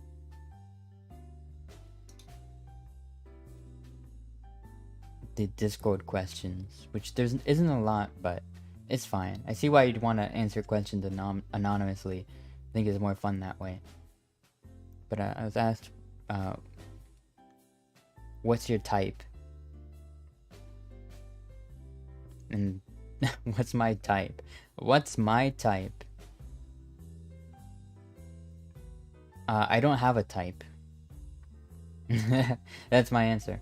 Discord questions, which isn't a lot, but it's fine. I see why you'd want to answer questions anonymously. I think it's more fun that way. but I was asked, what's your type? And what's my type? What's my type? I don't have a type. That's my answer.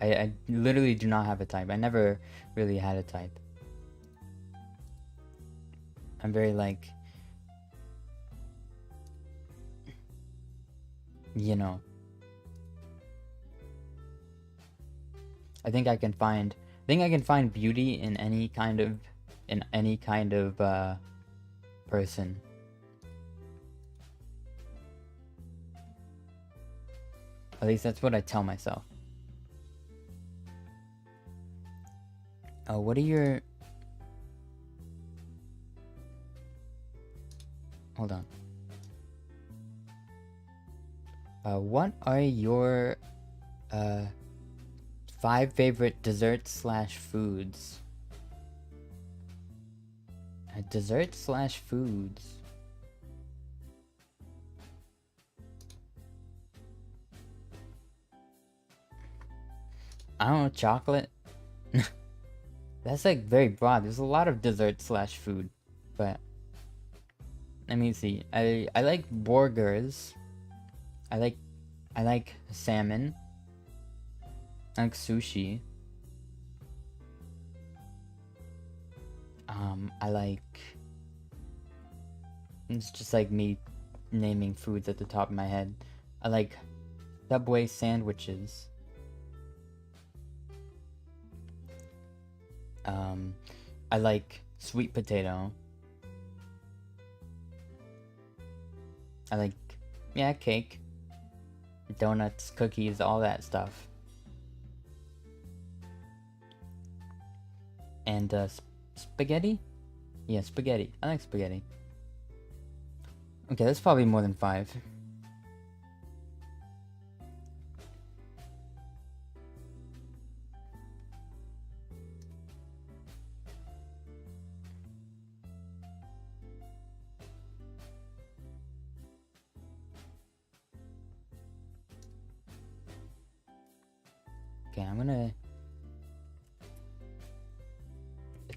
I literally do not have a type. I never really had a type. I'm very like, you know, I think I can find beauty in any kind of person. At least that's what I tell myself. What are your... Hold on. What are your 5 favorite desserts/foods? Desserts/foods. I don't know, chocolate. That's like very broad. There's a lot of dessert/food, but let me see. I like burgers. I like salmon. I like sushi. I like... It's just like me naming foods at the top of my head. I like Subway sandwiches. I like sweet potato. I like, yeah, cake, donuts, cookies, all that stuff. And spaghetti? Yeah, spaghetti. I like spaghetti. Okay, that's probably more than 5. Okay, I'm gonna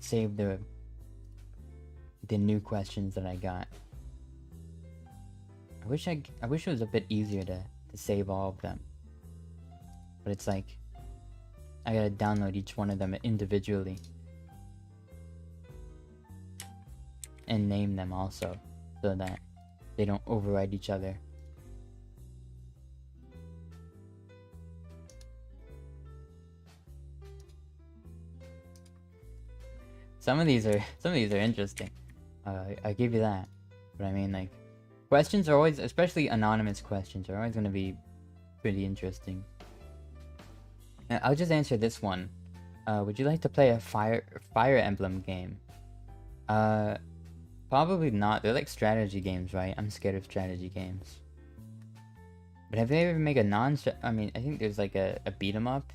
save the new questions that I got. I wish it was a bit easier to save all of them. But it's like I gotta download each one of them individually. And name them also, so that they don't override each other. Some of these are interesting. I give you that. But I mean, like, questions are always, especially anonymous questions, are always going to be pretty interesting. Now, I'll just answer this one. Would you like to play a Fire Emblem game? Probably not. They're like strategy games, right? I'm scared of strategy games. But have they ever made a I mean, I think there's like a beat 'em up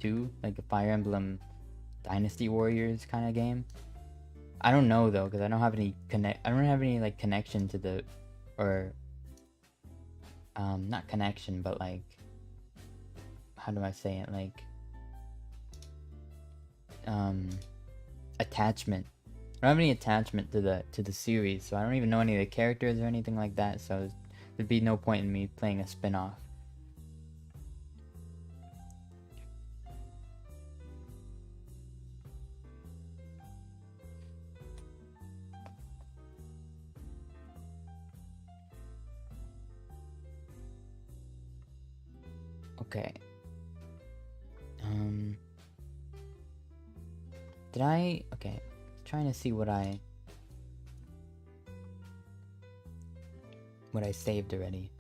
too, like a Fire Emblem Dynasty Warriors kind of game. I don't know though, because I don't have any like connection to the, or not connection, but like, how do I say it, like attachment. I don't have any attachment to the series, so I don't even know any of the characters or anything like that, so there'd be no point in me playing a spin-off. Okay. Okay, trying to see what I saved already.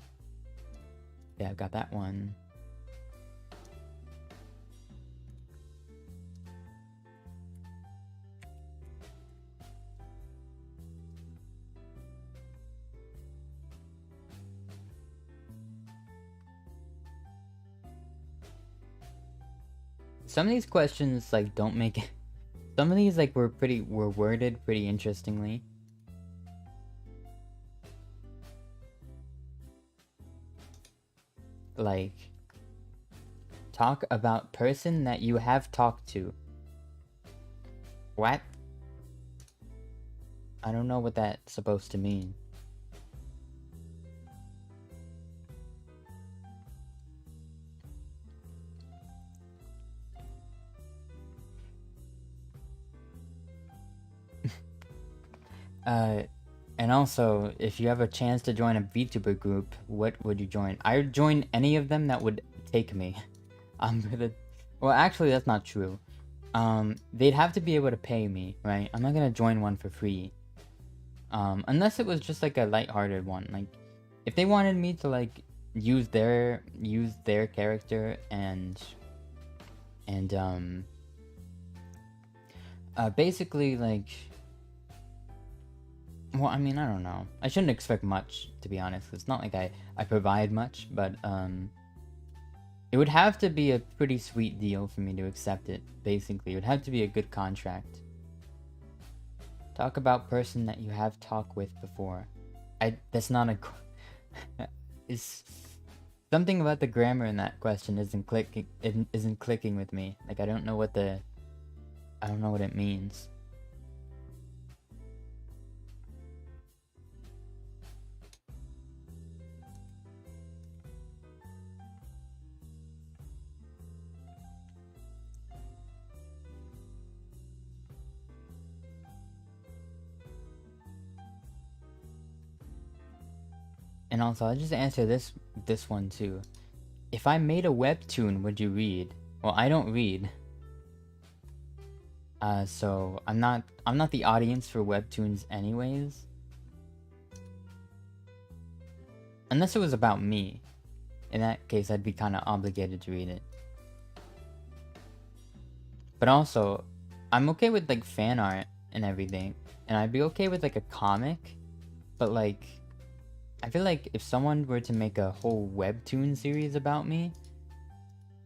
Yeah, I've got that one. Some of these questions like don't make it. Some of these like were worded pretty interestingly. like, talk about person that you have talked to. What? I don't know what that's supposed to mean. And also, if you have a chance to join a VTuber group, what would you join? I would join any of them that would take me. Well, actually, that's not true. They'd have to be able to pay me, right? I'm not gonna join one for free. Unless it was just like a lighthearted one. Like, if they wanted me to like use their character and basically like. Well, I mean, I don't know. I shouldn't expect much, to be honest. It's not like I provide much, but it would have to be a pretty sweet deal for me to accept it, basically. It would have to be a good contract. Talk about person that you have talked with before. That's not a... It's... Something about the grammar in that question isn't clicking with me. Like, I don't know what it means. And also, I'll just answer this one too. If I made a webtoon, would you read? Well, I don't read. So I'm not the audience for webtoons anyways. Unless it was about me. In that case, I'd be kind of obligated to read it. But also, I'm okay with like fan art and everything. And I'd be okay with like a comic. But like, I feel like if someone were to make a whole webtoon series about me,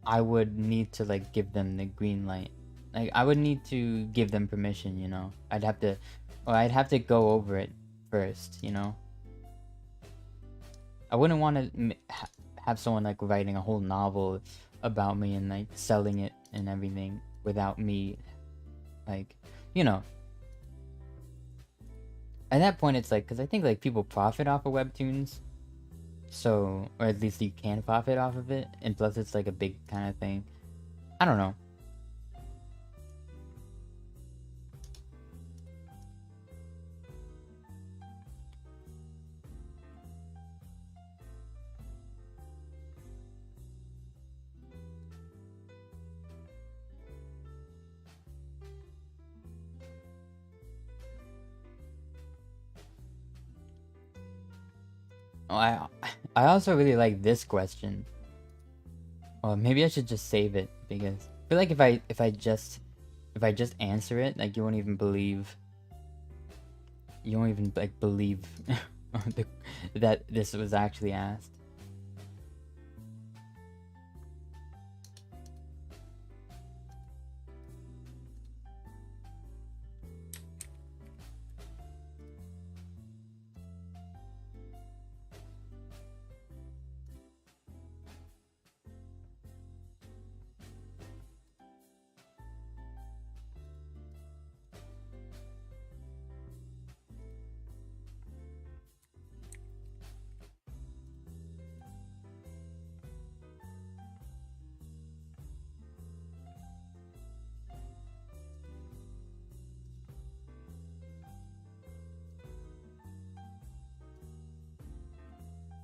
I would need to like give them the green light. Like, I would need to give them permission, you know? I'd have to go over it first, you know? I wouldn't want to have someone like writing a whole novel about me and like selling it and everything without me, like, you know. At that point, it's like, because I think like people profit off of webtoons, so, or at least you can profit off of it, and plus it's like a big kind of thing. I don't know. Oh, I also really like this question. Or maybe I should just save it, because I feel like if I just answer it, like you won't even believe that this was actually asked.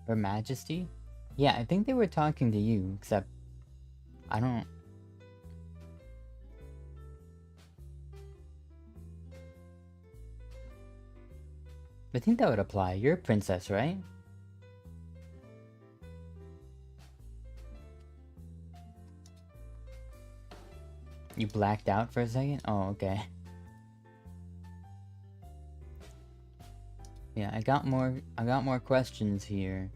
Her Majesty? Yeah, I think they were talking to you, except I don't... I think that would apply. You're a princess, right? You blacked out for a second? Oh, okay. Yeah, I got more questions here.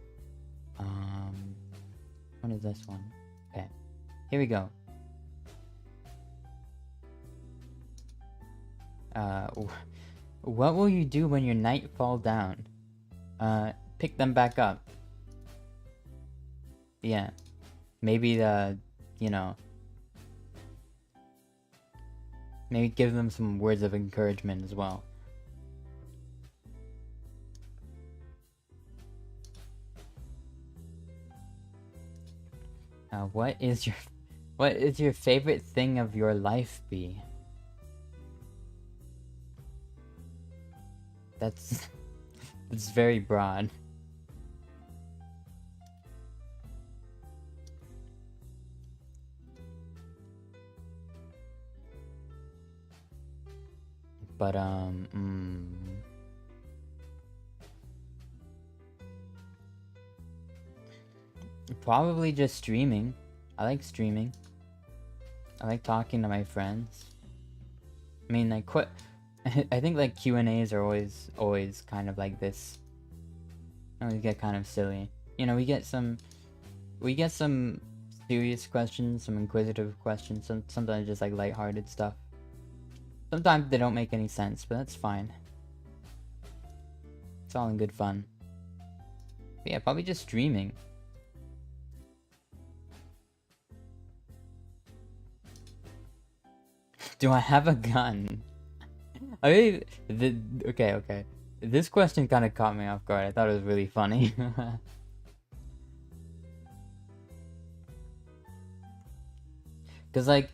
What is this one? Okay. Here we go. What will you do when your knight fall down? Pick them back up. Yeah. maybe you know, maybe give them some words of encouragement as well. What is your favorite thing of your life be? That's that's very broad. But probably just streaming. I like streaming. I like talking to my friends. I mean, like, I think like Q&As are always kind of like this. Always get kind of silly. You know, we get some serious questions, some inquisitive questions, sometimes just like lighthearted stuff. Sometimes they don't make any sense, but that's fine. It's all in good fun. But yeah, probably just streaming. Do I have a gun? I mean, okay. This question kind of caught me off guard. I thought it was really funny. Because, like,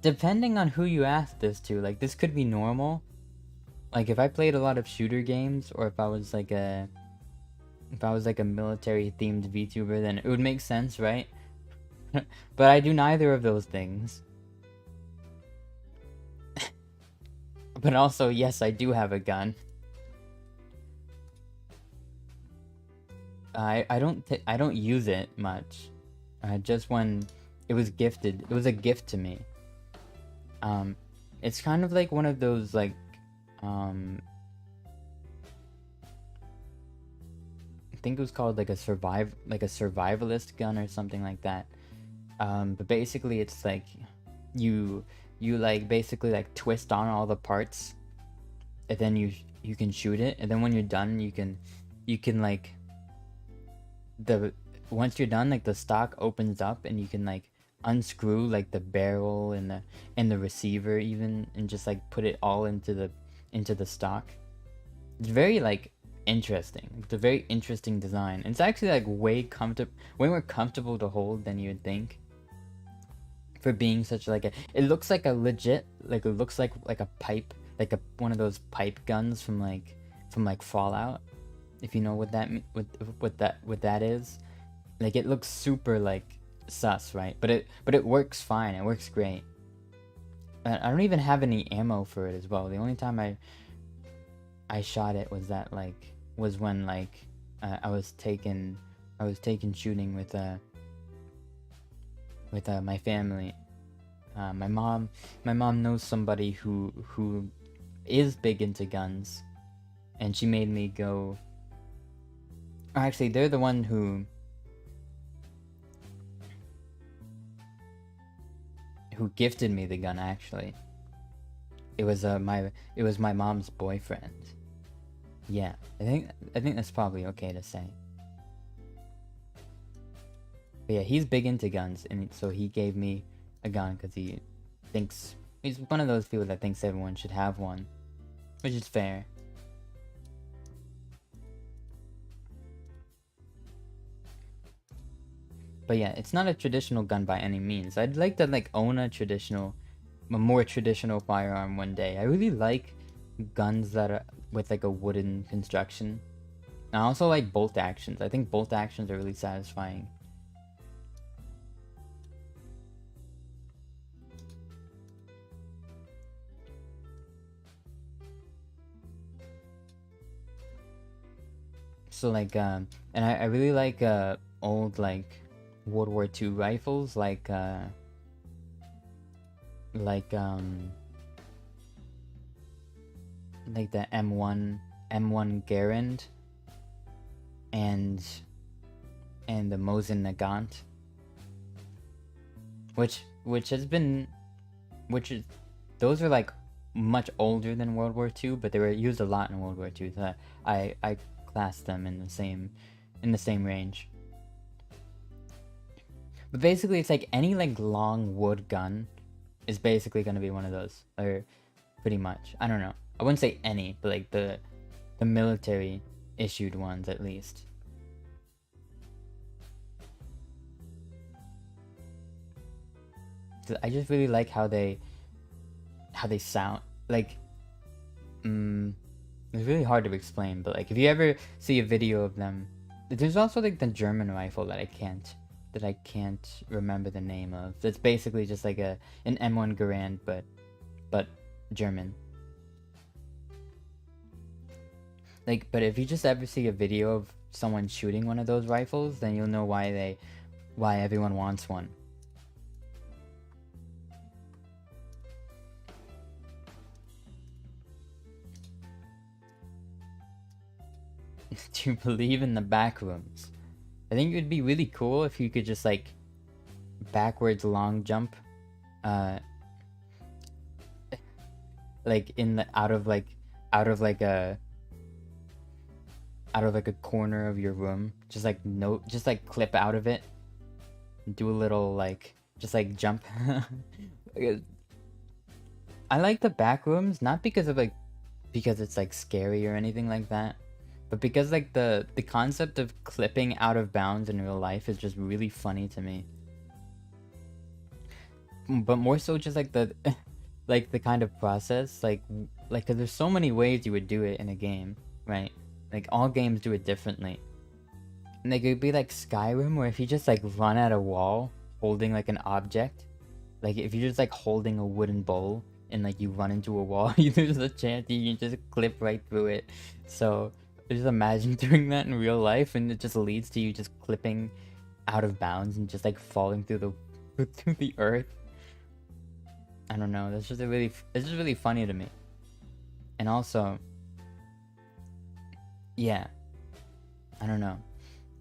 depending on who you ask this to, like, this could be normal. Like, if I played a lot of shooter games, or if I was like a military-themed VTuber, then it would make sense, right? But I do neither of those things. But also, yes, I do have a gun. I don't use it much. Just when it was gifted. It was a gift to me. It's kind of like one of those like I think it was called like a survivalist gun or something like that. But basically it's like you like basically like twist on all the parts, and then you can shoot it, and then when you're done you can like once you're done, like the stock opens up and you can like unscrew like the barrel and the receiver even, and just like put it all into the stock. It's very like interesting. It's a very interesting design. It's actually like way more comfortable to hold than you would think, for being such like it looks like a legit, like it looks like a pipe, like one of those pipe guns from like Fallout, if you know what that is. Like it looks super like sus, right? But it works fine. It works great. I don't even have any ammo for it as well. The only time I shot it was when like I was taken shooting with my family. My mom knows somebody who is big into guns, and she made me go. Actually, they're the one who gifted me the gun. Actually, it was my mom's boyfriend. Yeah, I think that's probably okay to say. But yeah, he's big into guns, and so he gave me a gun because he's one of those people that thinks everyone should have one, which is fair. But yeah, it's not a traditional gun by any means. I'd like to like own a more traditional firearm one day. I really like guns that are with like a wooden construction. I also like bolt actions. I think bolt actions are really satisfying. So like and I really like old like World War II rifles, like the M1 Garand and the Mosin Nagant, those are like much older than World War II, but they were used a lot in World War II, so I class them in the same range. But basically, it's like any like long wood gun is basically gonna be one of those, or pretty much. I don't know. I wouldn't say any, but like the military issued ones at least. So I just really like how they sound. Like, it's really hard to explain, but like if you ever see a video of them, there's also like the German rifle that I can't remember the name of. That's basically just like an M1 Garand, but German. Like, but if you just ever see a video of someone shooting one of those rifles, then you'll know why everyone wants one. Do you believe in the back rooms? I think it would be really cool if you could just like backwards long jump, like in the out of like a corner of your room, just like clip out of it, do a little like just like jump. I like the back rooms not because it's like scary or anything like that, but because like the concept of clipping out of bounds in real life is just really funny to me. But more so just like the like the kind of process, like because there's so many ways you would do it in a game, right? Like all games do it differently. And like it could be like Skyrim, where if you just like run at a wall holding like an object, like if you're just like holding a wooden bowl and like you run into a wall, there's a chance you can just clip right through it. So just imagine doing that in real life, and it just leads to you just clipping out of bounds and just like falling through the earth. I don't know. It's just really funny to me. And also, yeah, I don't know.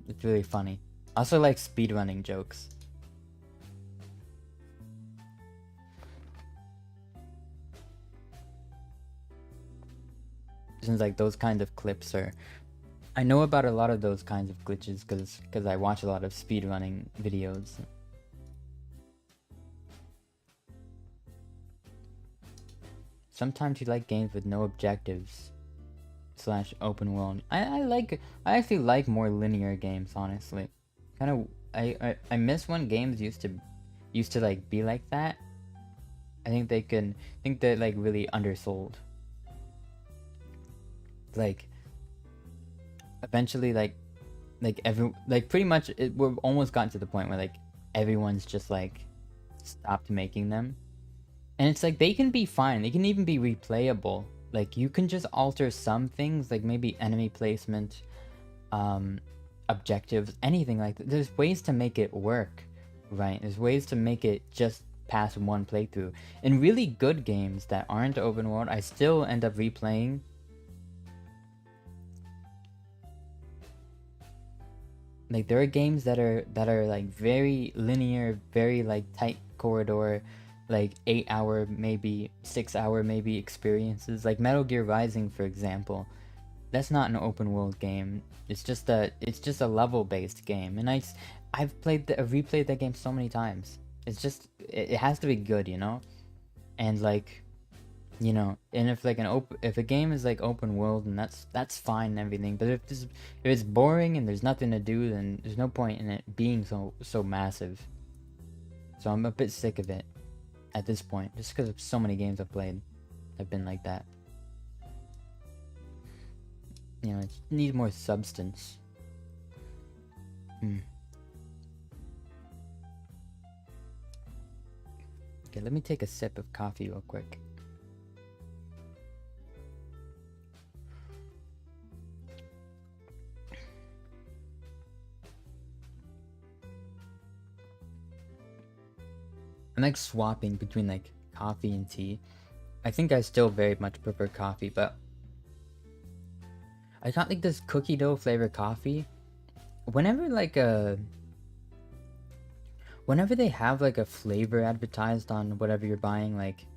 It's really funny. Also like speedrunning jokes. Since like those kind of clips are, I know about a lot of those kinds of glitches because I watch a lot of speedrunning videos. Sometimes you like games with no objectives / open world. I actually like more linear games, honestly. Kind of I miss when games used to like be like that. I think they're like really undersold. Like eventually pretty much we've almost gotten to the point where like everyone's just like stopped making them. And it's like they can be fine. They can even be replayable. Like you can just alter some things, like maybe enemy placement, objectives, anything like that. There's ways to make it work, right? There's ways to make it just pass one playthrough. In really good games that aren't open world, I still end up replaying. Like there are games that are like very linear, very like tight corridor, like 8-hour, maybe 6-hour, maybe experiences. Like Metal Gear Rising, for example. That's not an open world game. It's just a level based game, and I've replayed that game so many times. It's just it has to be good, you know, and like, you know, and if like if a game is like open world, and that's fine and everything, but if it's boring and there's nothing to do, then there's no point in it being so massive. So I'm a bit sick of it at this point, just because of so many games I've played have been like that. You know, it needs more substance. Okay, let me take a sip of coffee real quick. I'm like swapping between like coffee and tea. I think I still very much prefer coffee, but I got like this cookie dough flavored coffee. Whenever they have like a flavor advertised on whatever you're buying, like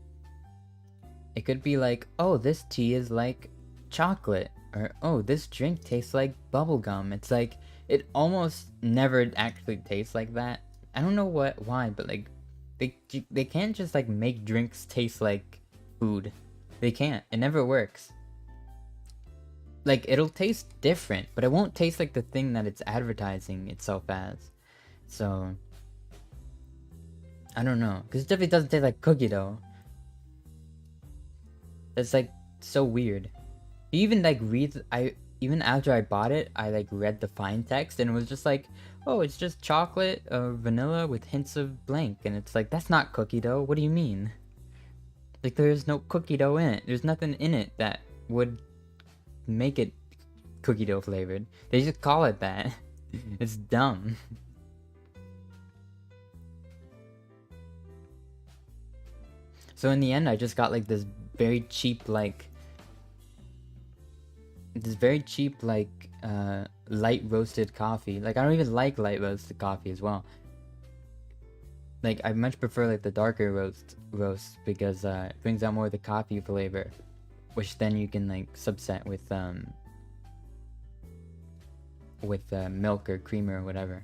it could be like, oh, this tea is like chocolate, or oh, this drink tastes like bubblegum. It's like it almost never actually tastes like that. I don't know why, but like they can't just like make drinks taste like food. They can't. It never works. Like it'll taste different, but it won't taste like the thing that it's advertising itself as. So I don't know, because it definitely doesn't taste like cookie dough. That's like so weird. You even like even after I bought it, I like read the fine text and it was just like, oh, it's just chocolate or vanilla with hints of blank, and it's like, that's not cookie dough. What do you mean? Like there's no cookie dough in it. There's nothing in it that would make it cookie dough flavored. They just call it that. It's dumb. So in the end, I just got like this very cheap like light roasted coffee. Like I don't even like light roasted coffee as well. Like I much prefer like the darker roast because it brings out more of the coffee flavor, which then you can like subset with milk or creamer or whatever.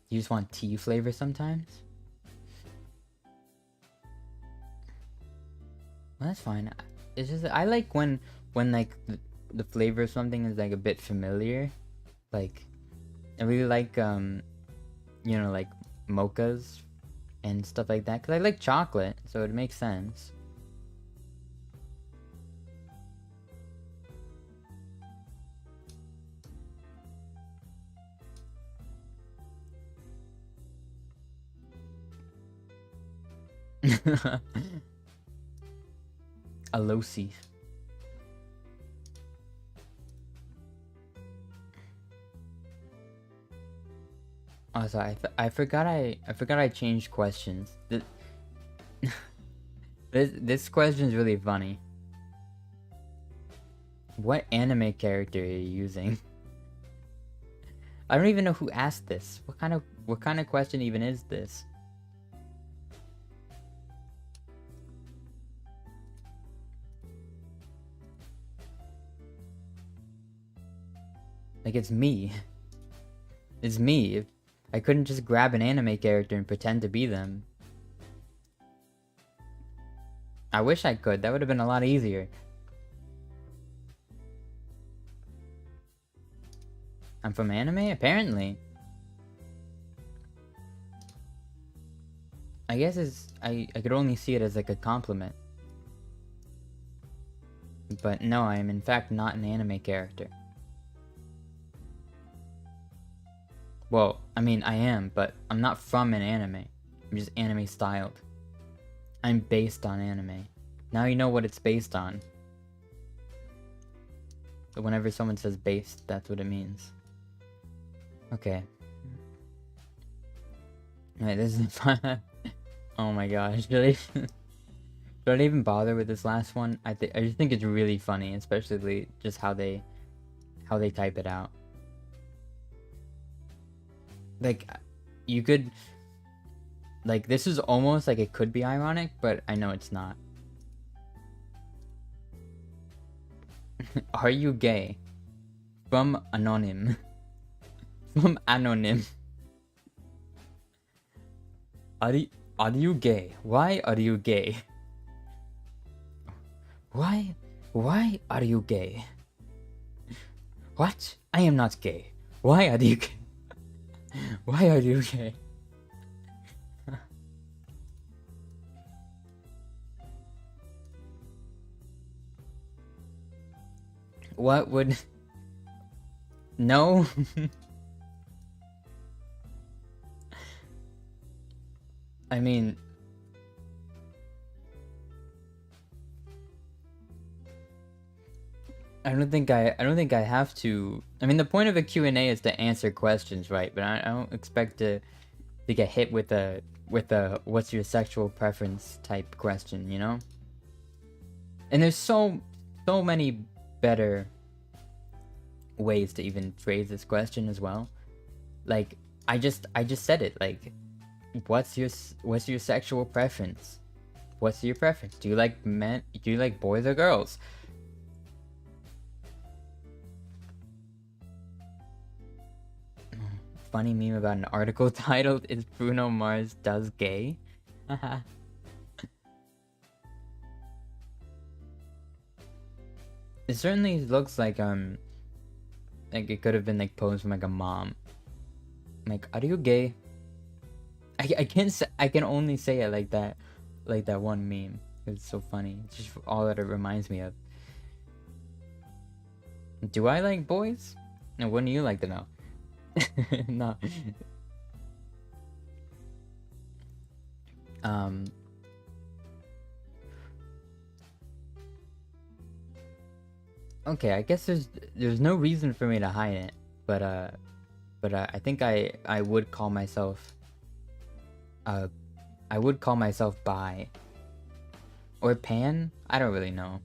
You just want tea flavor sometimes? Well, that's fine. It's just I like when like the flavor of something is like a bit familiar. Like I really like you know, like mochas and stuff like that, because I like chocolate, so it makes sense. Alosi. Oh, sorry. I forgot I changed questions. This question is really funny. What anime character are you using? I don't even know who asked this. What kind of question even is this? Like it's me. It's me. I couldn't just grab an anime character and pretend to be them. I wish I could. That would have been a lot easier. I'm from anime? Apparently. I guess I could only see it as like a compliment. But no, I am in fact not an anime character. Well, I mean, I am, but I'm not from an anime. I'm just anime styled. I'm based on anime. Now you know what it's based on. So whenever someone says based, that's what it means. Okay. Alright, this is fun. Oh my gosh, should I even bother with this last one? I just think it's really funny, especially just how they type it out. Like, you could, like, this is almost like it could be ironic, but I know it's not. Are you gay? From Anonym. From Anonym. Are you gay? Why are you gay? Why are you gay? What? I am not gay. Why are you gay? Why are you gay? What would... No? I mean... I don't think I have to. I mean, the point of a Q&A is to answer questions, right? But I don't expect to get hit with a what's your sexual preference type question, you know? And there's so many better ways to even phrase this question as well. Like I just said it. Like, what's your sexual preference? What's your preference? Do you like men? Do you like boys or girls? funny meme about an article titled "Is Bruno Mars Does Gay?" It certainly looks like it could have been like posed from like a mom. Like, are you gay? I can't say, I can only say it like that one meme. It's so funny. It's just all that it reminds me of. Do I like boys? And wouldn't you like to know? No. Okay, I guess there's no reason for me to hide it, but I think I would call myself bi or pan. I don't really know.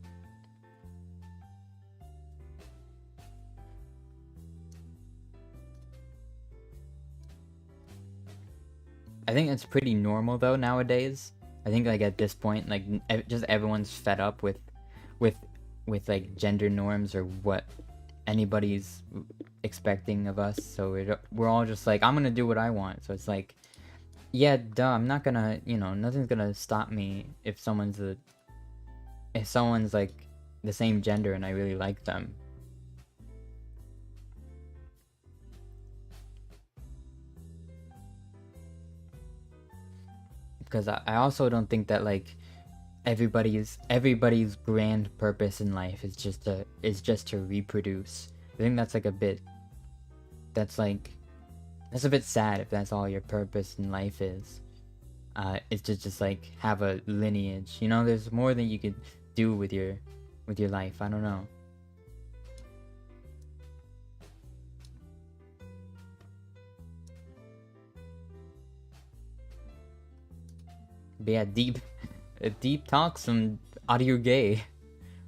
I think it's pretty normal though nowadays. I think like at this point, like just everyone's fed up with like gender norms or what anybody's expecting of us. So we're all just like, I'm gonna do what I want. So it's like, yeah, duh. I'm not gonna, nothing's gonna stop me if someone's like the same gender and I really like them. Because I also don't think that like everybody's grand purpose in life is just to reproduce. I think that's like a bit that's a bit sad if that's all your purpose in life is. It's just like have a lineage. There's more than you could do with your life. I don't know. But yeah, deep talks from Are You Gay?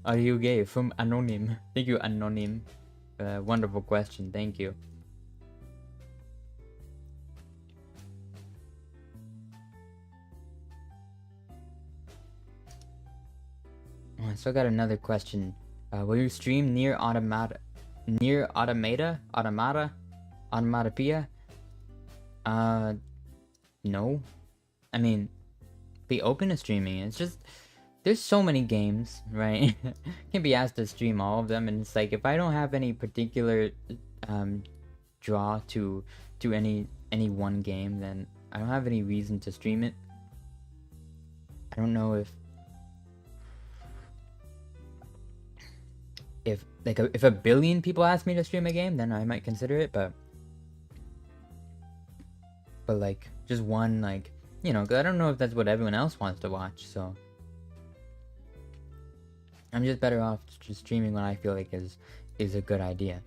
Are you gay? From Anonym. Thank you, Anonym. Wonderful question. Thank you. Oh, I still got another question. Will you stream near Automata? Automatopoeia? No. I mean, be open to streaming. It's just there's so many games, right? Can't be asked to stream all of them, and it's like if I don't have any particular draw to any one game, then I don't have any reason to stream it. I don't know if a billion people ask me to stream a game, then I might consider it, but like just one, like, 'cause I don't know if that's what everyone else wants to watch, so I'm just better off just streaming what I feel like is a good idea.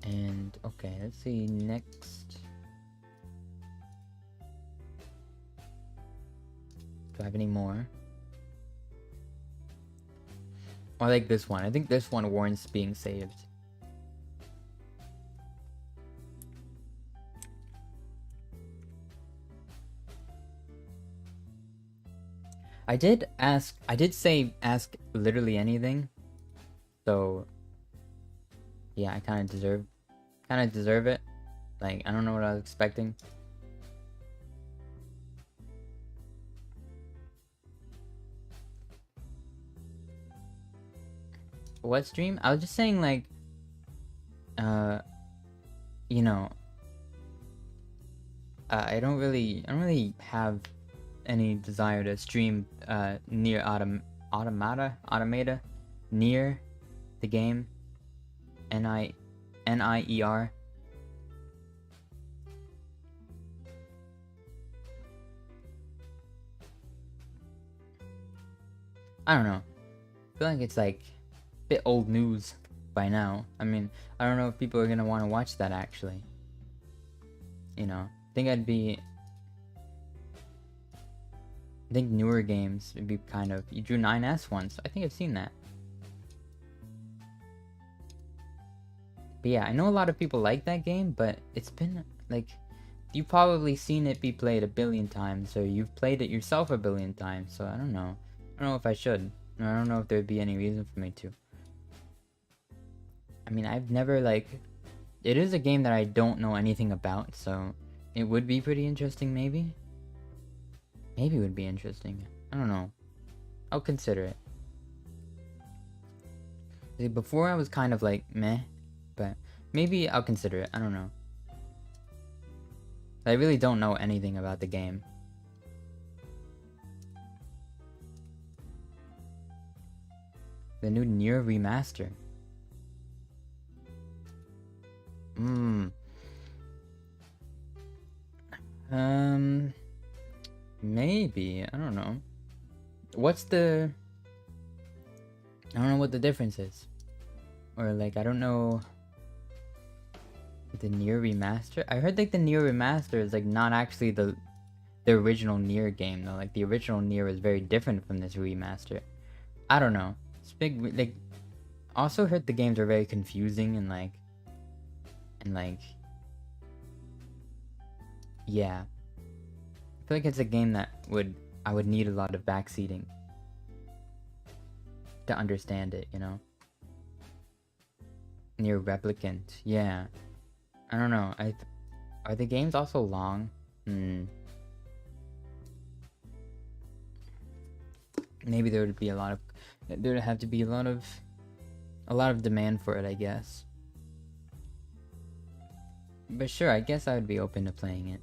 And okay, let's see next. Do I have any more? I like this one. I think this one warrants being saved. I did say ask literally anything. So yeah, I kind of deserve it. Like, I don't know what I was expecting. What stream? I was just saying, like, I don't really have any desire to stream near Automata near the game. NIER. I don't know. I feel like it's like a bit old news by now. I mean, I don't know if people are gonna want to watch that actually. I think newer games would be kind of. You drew 9S once. I think I've seen that. But yeah, I know a lot of people like that game, but it's been like, you've probably seen it be played a billion times, or you've played it yourself a billion times, so I don't know. I don't know if I should. I don't know if there'd be any reason for me to. I mean, I've never, like... It is a game that I don't know anything about, so... It would be pretty interesting, maybe? Maybe it would be interesting. I don't know. I'll consider it. See, before I was kind of like, meh. But maybe I'll consider it. I don't know. I really don't know anything about the game. The new Nier remaster. Maybe. I don't know. What's the... I don't know what the difference is. Or like, I don't know... The Nier remaster? I heard like the Nier remaster is like not actually the original Nier game though. Like the original Nier is very different from this remaster. I don't know. It's big, like... Also heard the games are very confusing and like... Yeah. I feel like it's a game that I would need a lot of backseating to understand it, you know? Nier Replicant, yeah. I don't know. Are the games also long? Maybe there would be a lot of... There would have to be a lot of demand for it, I guess. But sure, I guess I would be open to playing it.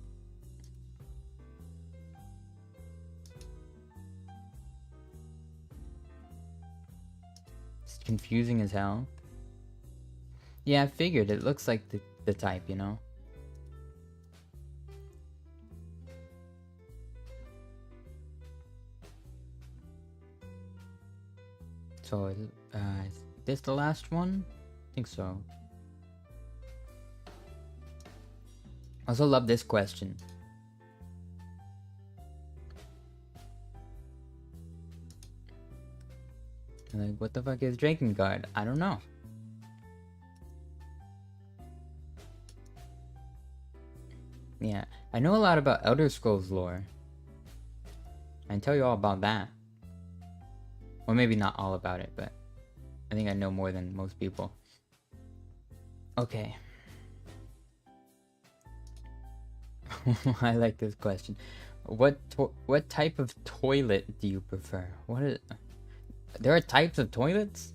It's confusing as hell. Yeah, I figured. It looks like the type, you know? So, is this the last one? I think so. I also love this question. Like, what the fuck is Drakengard? I don't know. Yeah, I know a lot about Elder Scrolls lore. I can tell you all about that. Or maybe not all about it, but I think I know more than most people. Okay. I like this question. What type of toilet do you prefer? What is... There are types of toilets?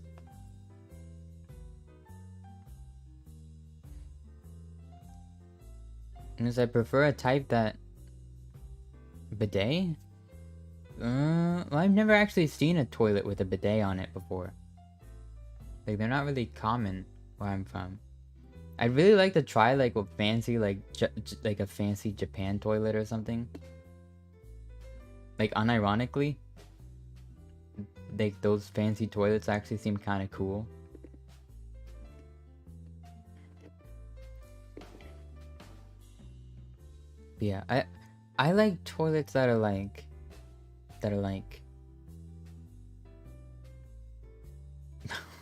Because I prefer a type that... Bidet? Well, I've never actually seen a toilet with a bidet on it before. Like, they're not really common where I'm from. I'd really like to try, like, a fancy, like a fancy Japan toilet or something. Like, unironically. Like, those fancy toilets actually seem kind of cool. But yeah, I like toilets that are like...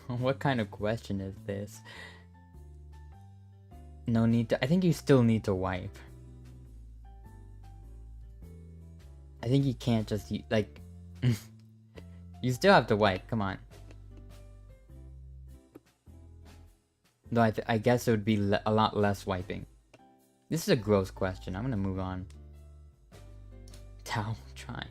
What kind of question is this? No need to... I think you still need to wipe. I think you can't just... like... You still have to wipe, come on. Though I guess it would be a lot less wiping. This is a gross question. I'm gonna move on. Towel, try.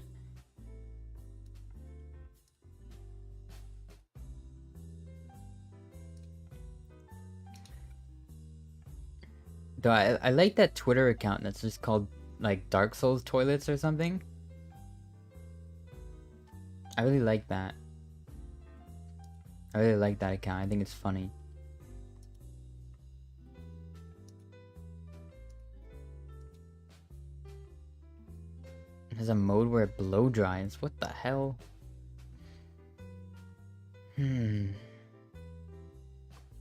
Though I like that Twitter account that's just called, like, Dark Souls Toilets or something. I really like that. I really like that account. I think it's funny. There's a mode where it blow dries. What the hell? I mean,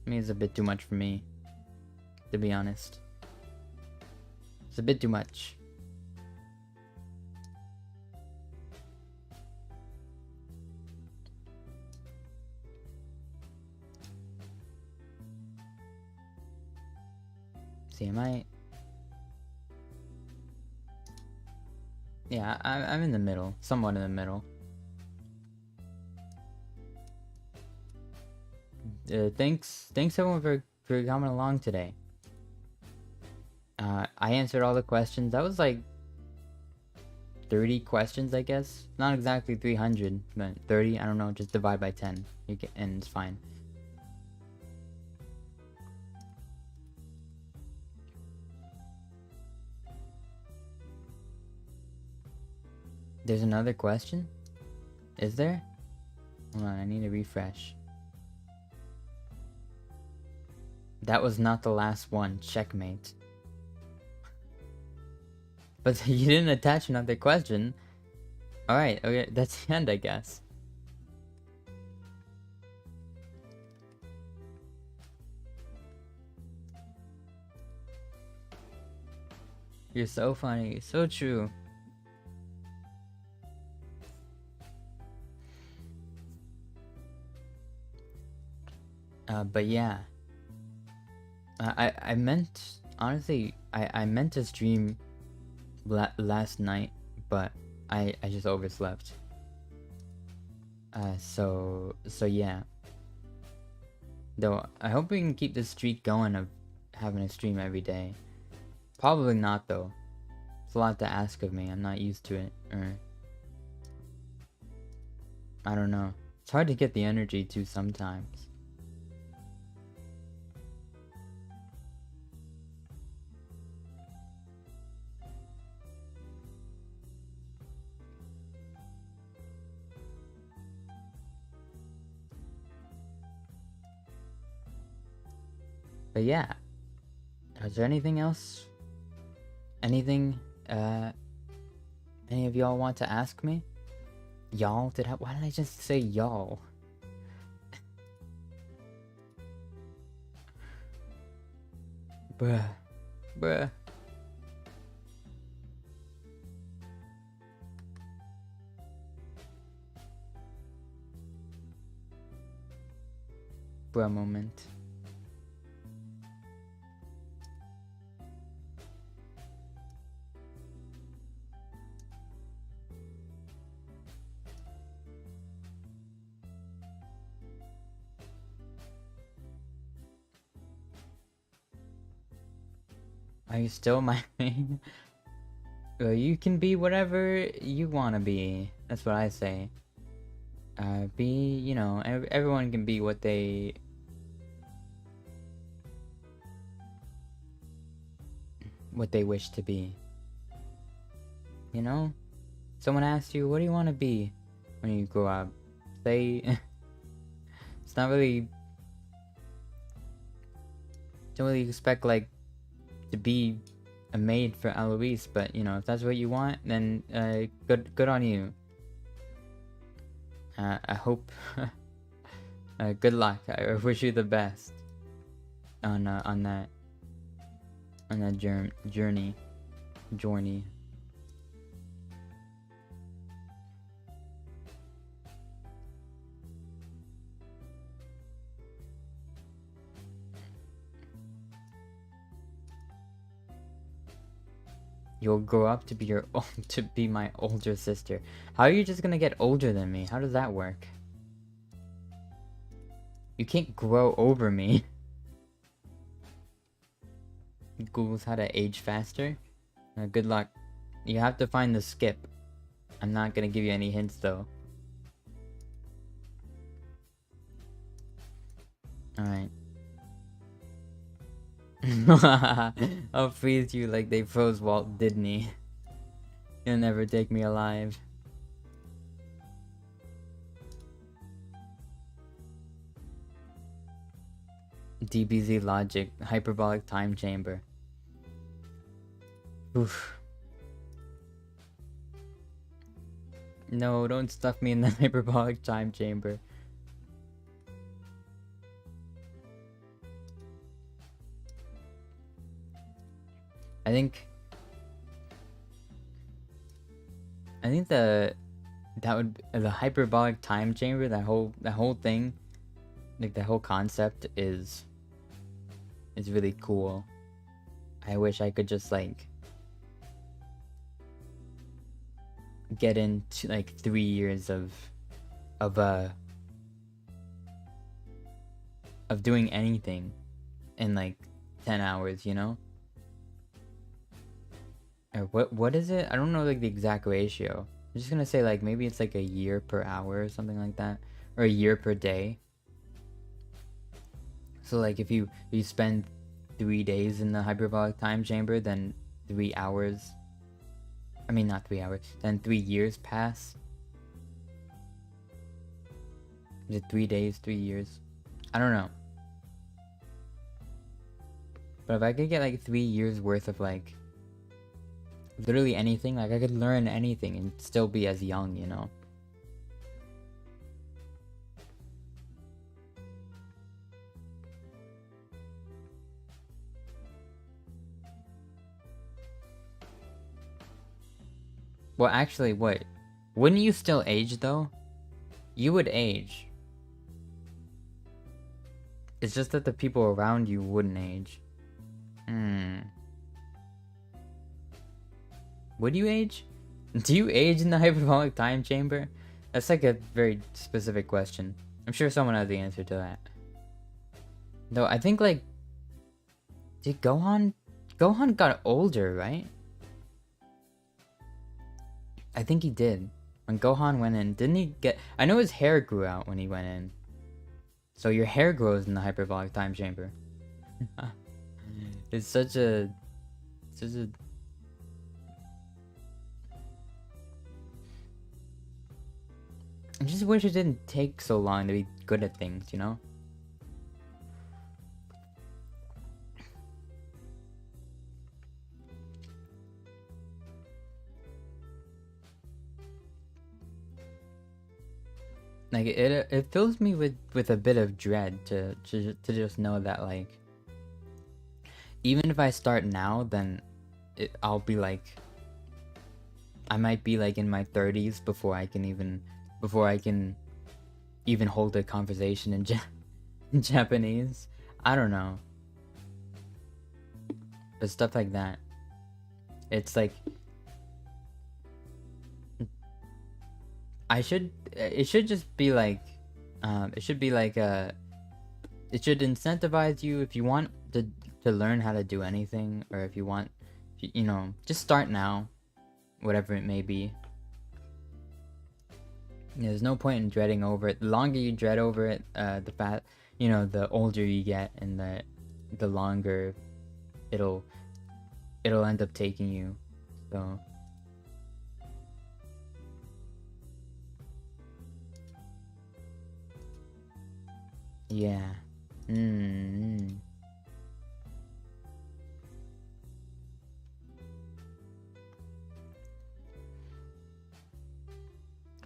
it's a bit too much for me, to be honest. It's a bit too much. See, am I... Yeah, I'm in the middle. Somewhat in the middle. Thanks everyone for coming along today. I answered all the questions. That was like 30 questions, I guess. Not exactly 300, but 30. I don't know. Just divide by 10. And it's fine. There's another question? Is there? Hold on, I need to refresh. That was not the last one. Checkmate. But you didn't attach another question. Alright, okay, that's the end, I guess. You're so funny. So true. But yeah. I meant... Honestly, I meant to stream last night, but I just overslept. So yeah. Though I hope we can keep this streak going of having a stream every day. Probably not though. It's a lot to ask of me. I'm not used to it, or I don't know. It's hard to get the energy to sometimes. But yeah. Is there anything else? Anything any of y'all want to ask me? Y'all? Why did I just say y'all? Bruh. Bruh. Bruh moment. Are you still my main? Well, you can be whatever you want to be. That's what I say. You know, everyone can be what they... what they wish to be. You know? Someone asks you, what do you want to be when you grow up? Say... it's not really... don't really expect, like, to be a maid for Eloise, but, you know, if that's what you want, then, good on you. I hope... good luck. I wish you the best on that journey. You'll grow up to be to be my older sister. How are you just gonna get older than me? How does that work? You can't grow over me. Google's how to age faster. Good luck. You have to find the skip. I'm not gonna give you any hints though. Alright. I'll freeze you like they froze Walt Disney. You'll never take me alive. DBZ logic, hyperbolic time chamber. Oof. No, don't stuff me in the hyperbolic time chamber. I think the hyperbolic time chamber, that whole thing, like the whole concept is really cool. I wish I could just like get into like 3 years of of doing anything in like 10 hours, you know? Or what is it? I don't know like the exact ratio. I'm just gonna say like maybe it's like a year per hour or something like that, or a year per day. So like if you spend 3 days in the hyperbolic time chamber, then 3 hours. I mean not 3 hours. Then 3 years pass. Is it 3 days, 3 years? I don't know. But if I could get like 3 years worth of like literally anything, like I could learn anything and still be as young, you know? Well, actually, what? Wouldn't you still age though? You would age. It's just that the people around you wouldn't age. Would you age? Do you age in the hyperbolic time chamber? That's like a very specific question. I'm sure someone has the answer to that. Though I think like, did Gohan got older, right? I think he did. When Gohan went in, didn't he get... I know his hair grew out when he went in. So your hair grows in the hyperbolic time chamber. It's such a... I just wish it didn't take so long to be good at things, you know? Like it fills me with a bit of dread to just know that like even if I start now, then I'll be like I might be like in my 30s before I can even hold a conversation in in Japanese. I don't know. But stuff like that. It's like it should just be like it should be like it should incentivize you if you want to learn how to do anything, or if you want, you know, just start now, whatever it may be. Yeah, there's no point in dreading over it. The longer you dread over it, the older you get, and the longer it'll end up taking you. So yeah.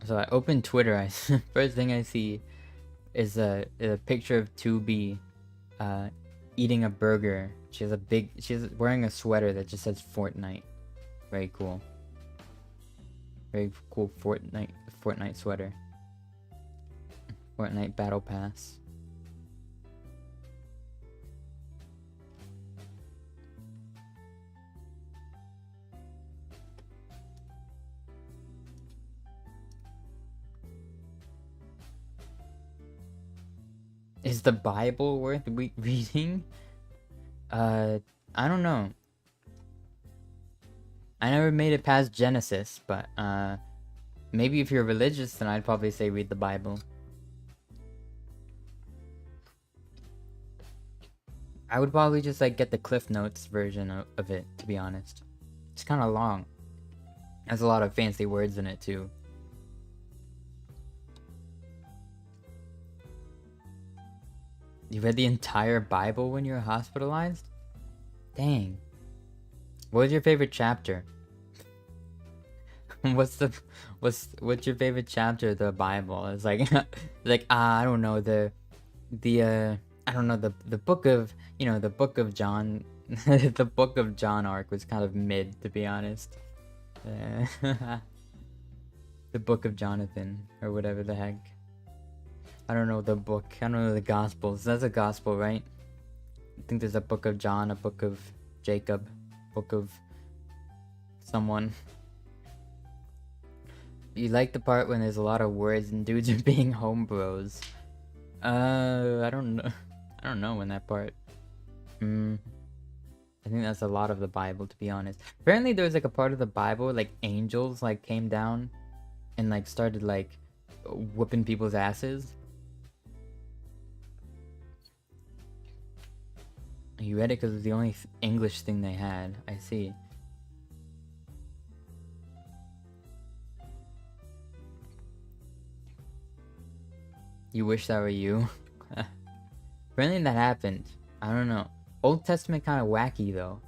So I open Twitter. First thing I see is a picture of 2B eating a burger. She's wearing a sweater that just says Fortnite. Very cool. Very cool Fortnite sweater. Fortnite Battle Pass. Is the Bible worth reading? I don't know. I never made it past Genesis, but maybe if you're religious, then I'd probably say read the Bible. I would probably just like get the Cliff Notes version of it, to be honest. It's kind of long. Has a lot of fancy words in it too. You read the entire Bible when you were hospitalized? Dang. What was your favorite chapter? What's your favorite chapter of the Bible? It's like I don't know, I don't know, the book of, the book of John. The book of John arc was kind of mid, to be honest. The book of Jonathan, or whatever the heck. I don't know the book. I don't know the Gospels. That's a gospel, right? I think there's a book of John, a book of Jacob, book of someone. You like the part when there's a lot of words and dudes are being homebros. I don't know. I don't know when that part. I think that's a lot of the Bible, to be honest. Apparently there was like a part of the Bible, like angels like came down and like started like whooping people's asses. You read it because it's the only English thing they had. I see. You wish that were you. Apparently that happened. I don't know. Old Testament kind of wacky though.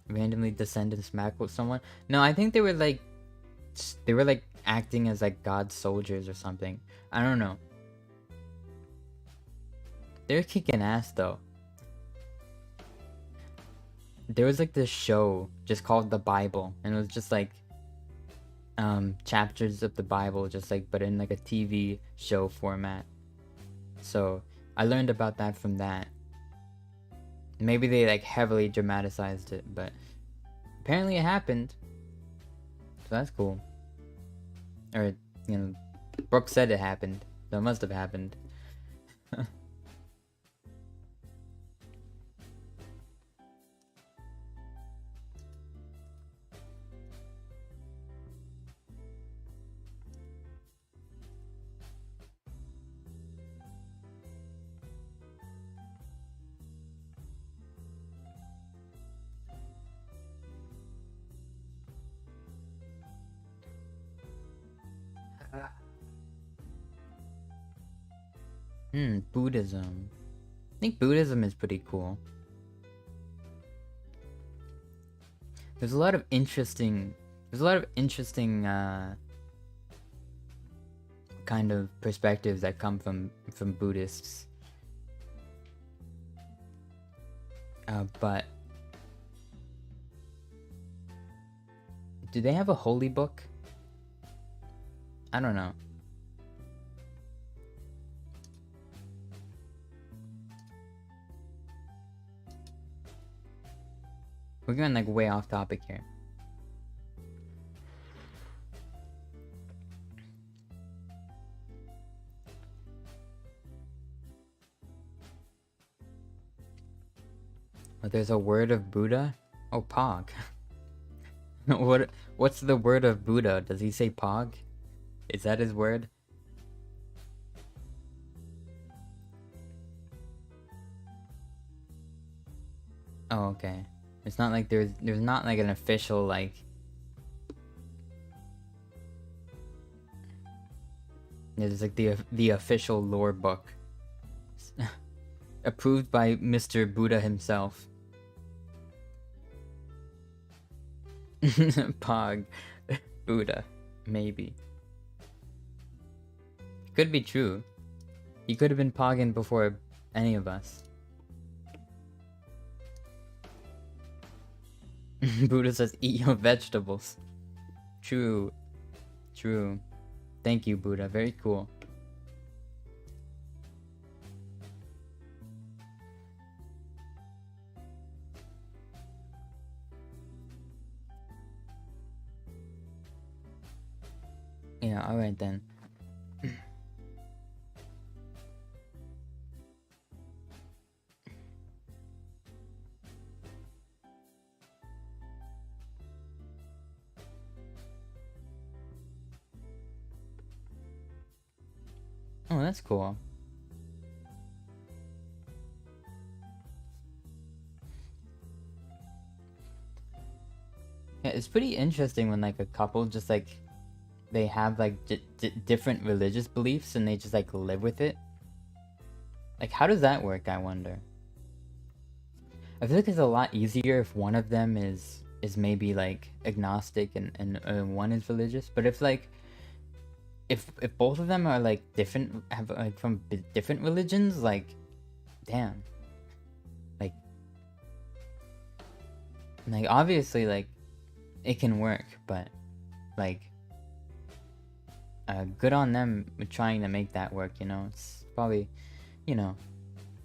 Randomly descend and smack with someone. No, I think they were like acting as like God's soldiers or something. I don't know. They're kicking ass though. There was like this show just called The Bible, and it was just like chapters of the Bible, just like but in like a TV show format. So I learned about that from that. Maybe they like heavily dramatized it, but apparently it happened. So that's cool. Or, you know, Brooke said it happened, so it must have happened. Buddhism. I think Buddhism is pretty cool. There's a lot of interesting kind of perspectives that come from Buddhists. But do they have a holy book? I don't know. We're going like way off topic here. Oh, there's a word of Buddha? Oh, Pog. What's the word of Buddha? Does he say Pog? Is that his word? Oh, okay. It's not like there's not like an official like there's like the official lore book approved by Mr. Buddha himself. Pog Buddha, maybe. Could be true. He could have been pogging before any of us. Buddha says, eat your vegetables. True. True. Thank you, Buddha. Very cool. Yeah, alright then. Oh, that's cool. Yeah, it's pretty interesting when like a couple just like they have like different religious beliefs and they just like live with it. Like, how does that work, I wonder? I feel like it's a lot easier if one of them is maybe like agnostic and one is religious. But if like if both of them are like different, have like from different religions, like damn, like obviously like it can work, but like good on them with trying to make that work. You know, it's probably, you know,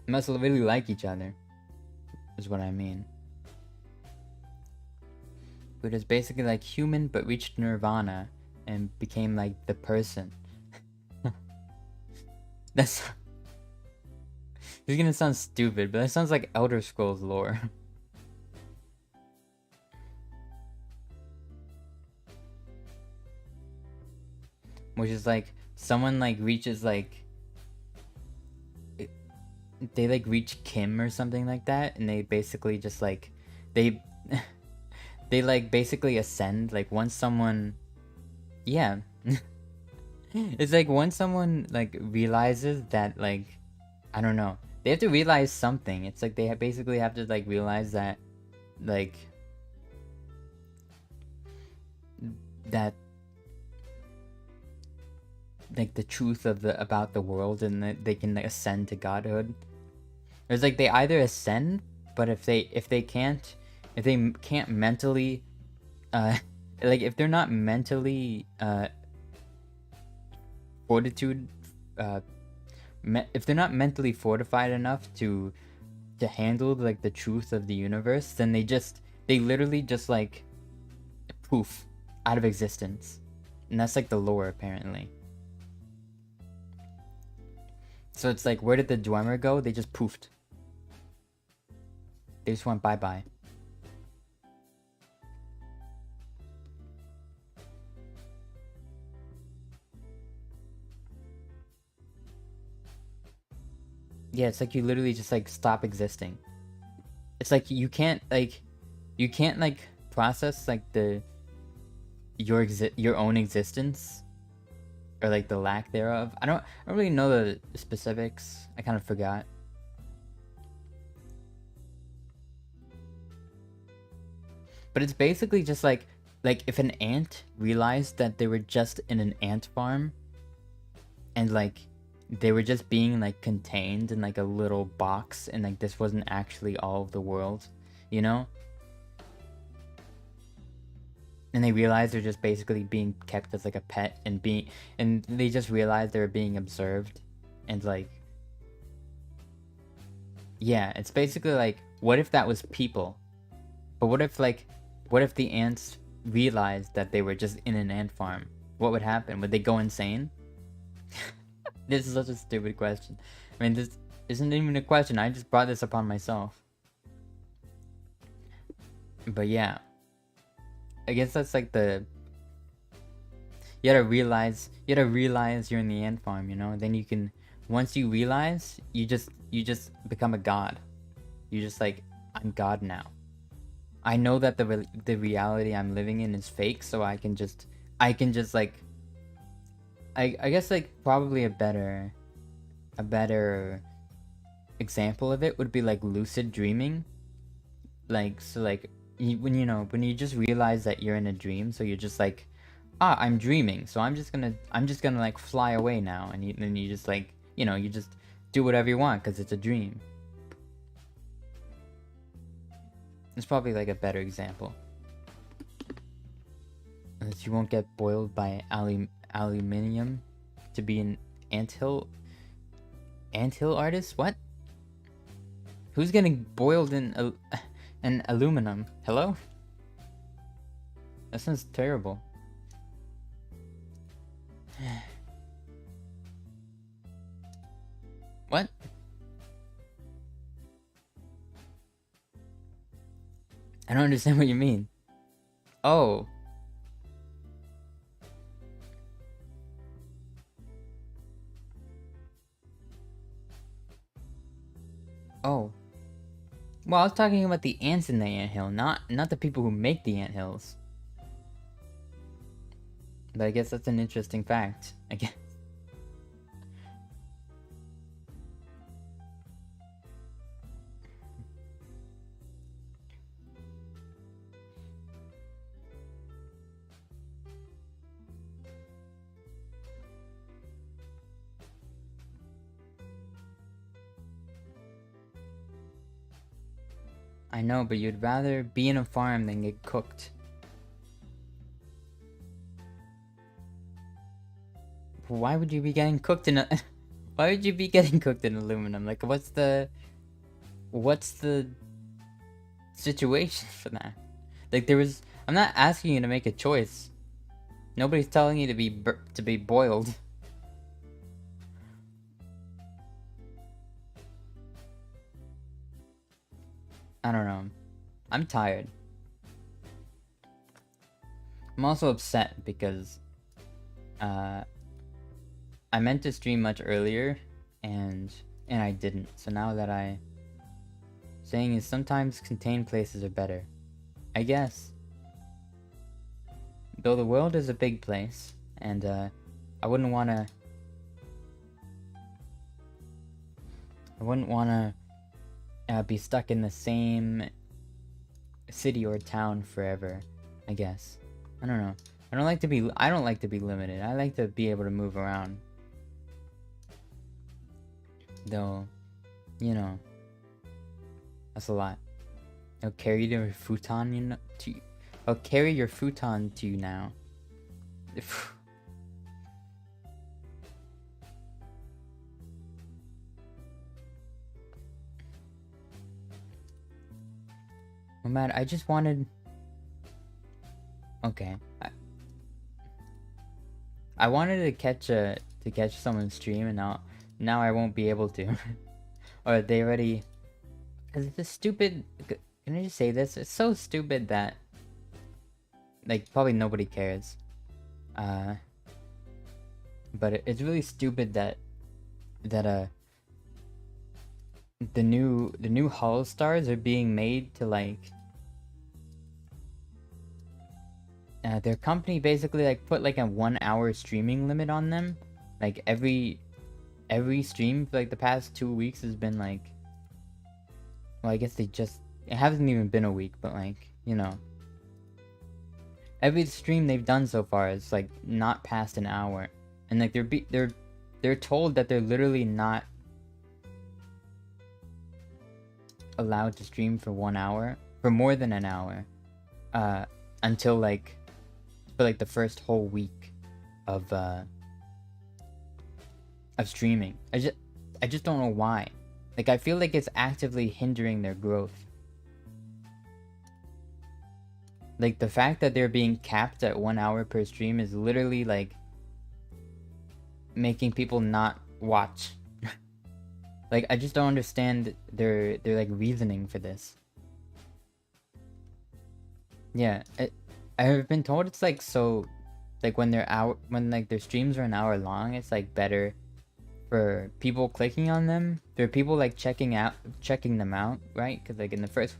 must really like each other. Is what I mean. Buddha's basically like human but reached nirvana and became like the person. That's it's gonna sound stupid, but that sounds like Elder Scrolls lore. Which is like someone like reaches like they like reach Kim or something like that, and they basically just like they they like basically ascend. Like once someone, yeah, it's like once someone like realizes that, like, I don't know, they have to realize something. It's like they basically have to like realize that like that like the truth of the about the world, and that they can like ascend to godhood. It's like they either ascend, but if they can't mentally like if they're not mentally fortitude if they're not mentally fortified enough to handle like the truth of the universe, then they literally just like poof out of existence. And that's like the lore, apparently. So it's like, where did the Dwemer go? They just poofed. They just went bye-bye. Yeah, it's like you literally just like stop existing. It's like you can't like process like your own existence, or like the lack thereof. I don't really know the specifics. I kind of forgot. But it's basically just like if an ant realized that they were just in an ant farm, and like they were just being like contained in like a little box, and like this wasn't actually all of the world, you know? And they realized they're just basically being kept as like a pet, and they just realized they were being observed, and like, yeah, it's basically like, what if that was people? But what if the ants realized that they were just in an ant farm? What would happen? Would they go insane? This is such a stupid question. I mean, this isn't even a question. I just brought this upon myself. But yeah, I guess that's like you gotta realize you're in the ant farm, you know? Then you can, once you realize, you just become a god. You're just like, I'm God now. I know that the reality I'm living in is fake, so I can just like, I guess like probably a better example of it would be like lucid dreaming. Like, so like when you just realize that you're in a dream, so you're just like, I'm dreaming, so I'm just gonna like fly away now, and then you just like, you just do whatever you want because it's a dream. It's probably like a better example. Unless you won't get boiled by aluminium to be an anthill artist? What? Who's getting boiled in an aluminum? Hello? That sounds terrible. What? I don't understand what you mean. Oh. Oh. Well, I was talking about the ants in the anthill, not the people who make the anthills. But I guess that's an interesting fact, I guess. I know, but you'd rather be in a farm than get cooked. Why would you be getting cooked in a... Why would you be getting cooked in aluminum? Like, what's the situation for that? Like, I'm not asking you to make a choice. Nobody's telling you to be boiled. I don't know. I'm tired. I'm also upset because I meant to stream much earlier and I didn't. So now that saying is sometimes contained places are better. I guess. Though the world is a big place and I wouldn't wanna be stuck in the same city or town forever, I guess. I don't know. I don't like to be limited. I like to be able to move around. Though, you know, that's a lot. I'll carry your futon I'll carry your futon to you now. Oh man, I just wanted. Okay, I wanted to catch someone's stream, and now I won't be able to. Or they already. Cause it's just stupid. Can I just say this? It's so stupid that like probably nobody cares. But it's really stupid that the new Hollow Stars are being made to like their company basically like put like a 1 hour streaming limit on them. Like every stream for like the past 2 weeks has been like, well, I guess it hasn't even been a week, but like, you know, every stream they've done so far is like not past an hour, and like they're told that they're literally not allowed to stream for 1 hour, for more than an hour, until like for like the first whole week of streaming. I just don't know why. Like I feel like it's actively hindering their growth. Like the fact that they're being capped at 1 hour per stream is literally like making people not watch. Like I just don't understand their like reasoning for this. Yeah, I've been told it's like so, like when like their streams are an hour long, it's like better for people clicking on them. There are people like checking them out, right? Because like in the first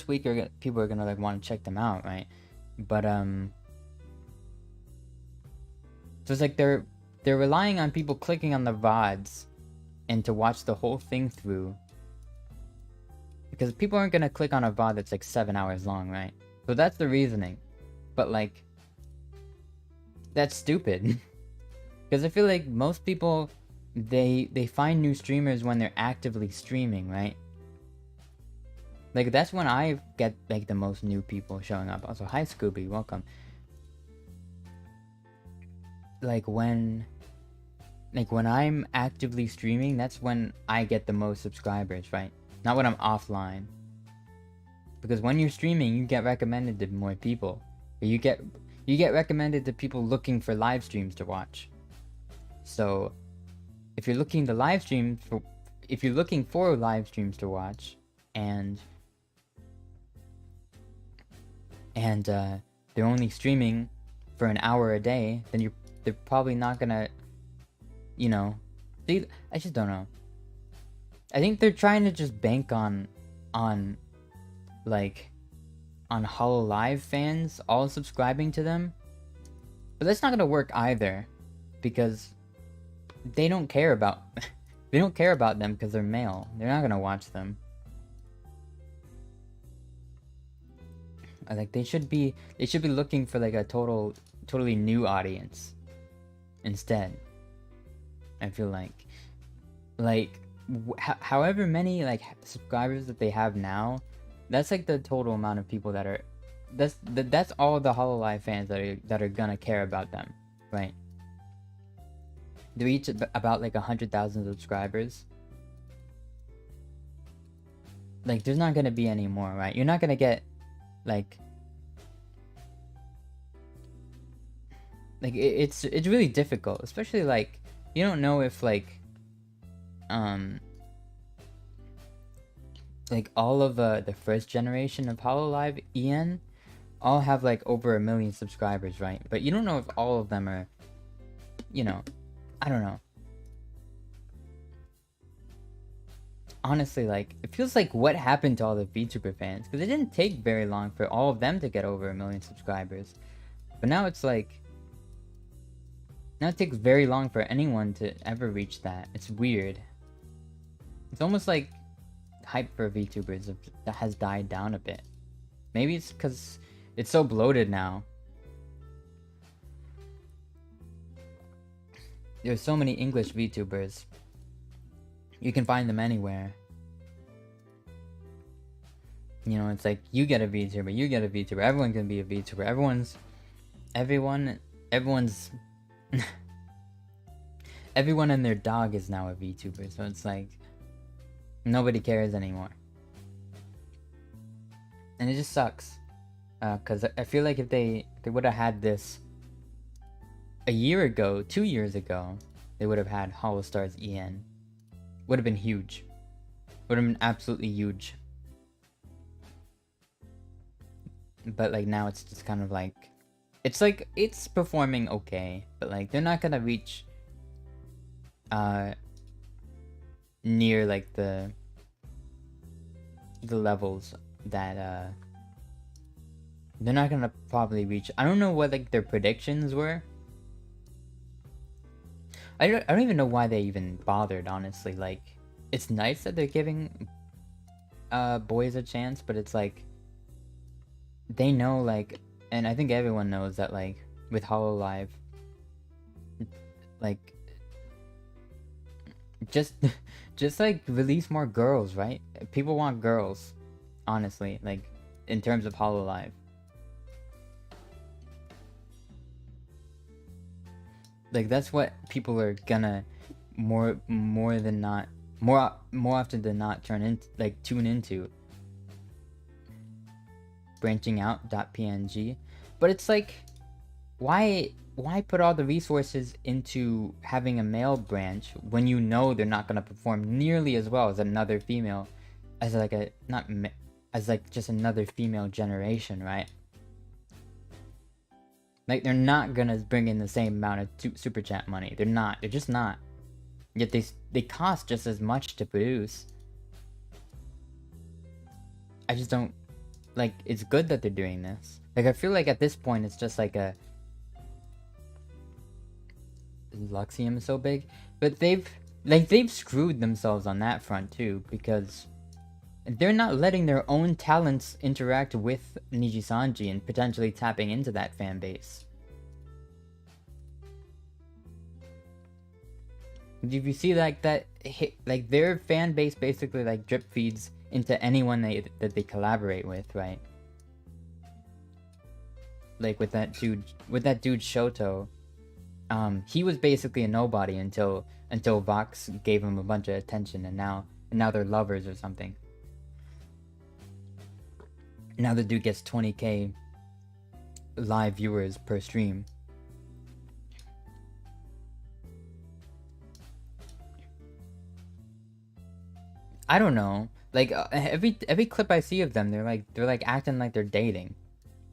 week, people are gonna like want to check them out, right? But so it's like they're relying on people clicking on the VODs and to watch the whole thing through, because people aren't gonna click on a VOD that's like 7 hours long, right? So that's the reasoning. But like, that's stupid. Because I feel like most people, they find new streamers when they're actively streaming, right? Like that's when I get like the most new people showing up. Also, hi Scooby, welcome. Like when I'm actively streaming, that's when I get the most subscribers, right? Not when I'm offline. Because when you're streaming, you get recommended to more people. Or you get recommended to people looking for live streams to watch. So if you're looking for live streams to watch, and they're only streaming for an hour a day, then they're probably not gonna, you know, I just don't know. I think they're trying to just bank on HoloLive fans all subscribing to them, but that's not gonna work either, because they don't care about them because they're male. They're not gonna watch them. Like they should be looking for like a totally new audience instead. I feel like however many like subscribers that they have now, that's like the total amount of people that are that's all the HoloLive fans that are gonna care about them, right? They reach about like 100,000 subscribers. Like there's not gonna be any more, right? You're not gonna get like like it's really difficult, especially like you don't know if um like all of the first generation of Hololive EN all have like over 1 million subscribers, right? But you don't know if all of them are, you know, I don't know. Honestly, like, it feels like what happened to all the VTuber fans? Because it didn't take very long for all of them to get over 1 million subscribers. But now it's like, now it takes very long for anyone to ever reach that. It's weird. It's almost like hype for VTubers that has died down a bit. Maybe it's because it's so bloated now. There's so many English VTubers. You can find them anywhere. You know, it's like, you get a VTuber, you get a VTuber, everyone can be a VTuber, everyone's everyone and their dog is now a VTuber, so it's like, nobody cares anymore. And it just sucks. Cause I feel like if they would have had this a year ago, 2 years ago, they would have had Holostars EN. Would have been huge. Would have been absolutely huge. But like now it's just kind of like, it's like, it's performing okay, but like they're not gonna reach near like the levels that they're not gonna probably reach. I don't know what like their predictions were. I don't even know why they even bothered, honestly. Like, it's nice that they're giving boys a chance, but it's like, they know, like, and I think everyone knows that, like, with Hololive, like, just like release more girls, right? People want girls, honestly, like, in terms of Hololive. Like, that's what people are gonna more often than not tune into. Branching out .png, but it's like, why put all the resources into having a male branch when you know they're not gonna perform nearly as well as another female, as like a as like just another female generation, right? Like, they're not gonna bring in the same amount of super chat money. They're not. They're just not. Yet they cost just as much to produce. I just don't like. It's good that they're doing this. Like, I feel like at this point it's just like a Luxium is so big, but they've screwed themselves on that front too, because they're not letting their own talents interact with Nijisanji and potentially tapping into that fan base. If you see like that, like their fan base basically like drip feeds into anyone that they collaborate with, right? Like with that dude Shoto, he was basically a nobody until Vox gave him a bunch of attention, and now they're lovers or something. Now the dude gets 20k live viewers per stream. I don't know. Like, every clip I see of them, they're like acting like they're dating.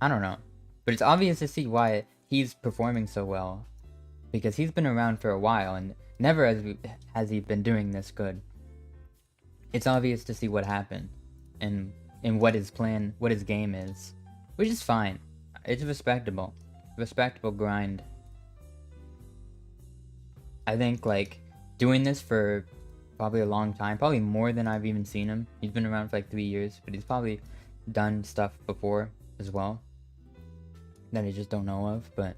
I don't know, but it's obvious to see why he's performing so well, because he's been around for a while and never has he been doing this good. It's obvious to see what happened, and what his plan, what his game is, which is fine. It's respectable grind. I think like doing this for probably a long time, probably more than I've even seen him. He's been around for like 3 years, but he's probably done stuff before as well that I just don't know of. But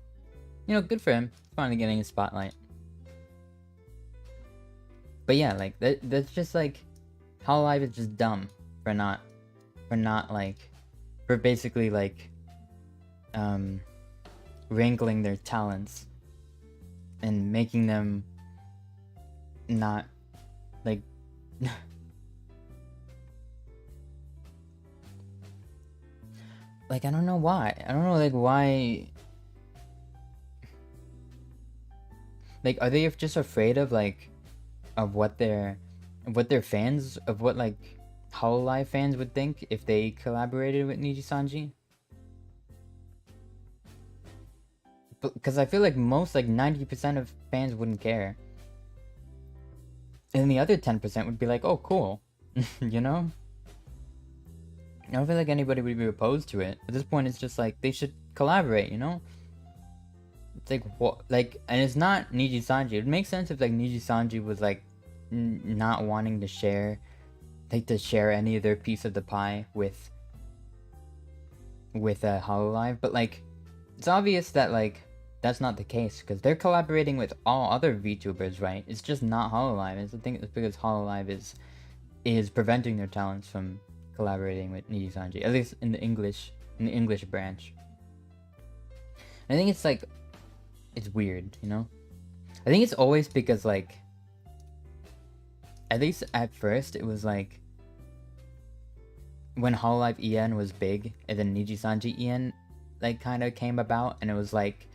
you know, good for him. He's finally getting a spotlight. But yeah, like that's just like, Hololive is just dumb for basically like wrangling their talents and making them not like like, I don't know why. I don't know like why Like, are they just afraid of like of what their fans of what like Hololive fans would think if they collaborated with Niji-sanji? Because I feel like most, like 90% of fans wouldn't care, and the other 10% would be like, "Oh, cool," you know. I don't feel like anybody would be opposed to it. At this point, it's just like they should collaborate, you know? It's like what, like, and it's not Niji Sanji. It makes sense if like Niji Sanji was like not wanting to share, like to share any of their piece of the pie with Hololive, but like it's obvious that like that's not the case because they're collaborating with all other VTubers, right? It's just not Hololive. It's the thing. It's because Hololive is preventing their talents from collaborating with Niji Sanji, at least in the English branch. I think it's like it's weird, you know? I think it's always because like at least at first it was like when Hololive EN was big and then Niji Sanji EN like kind of came about, and it was like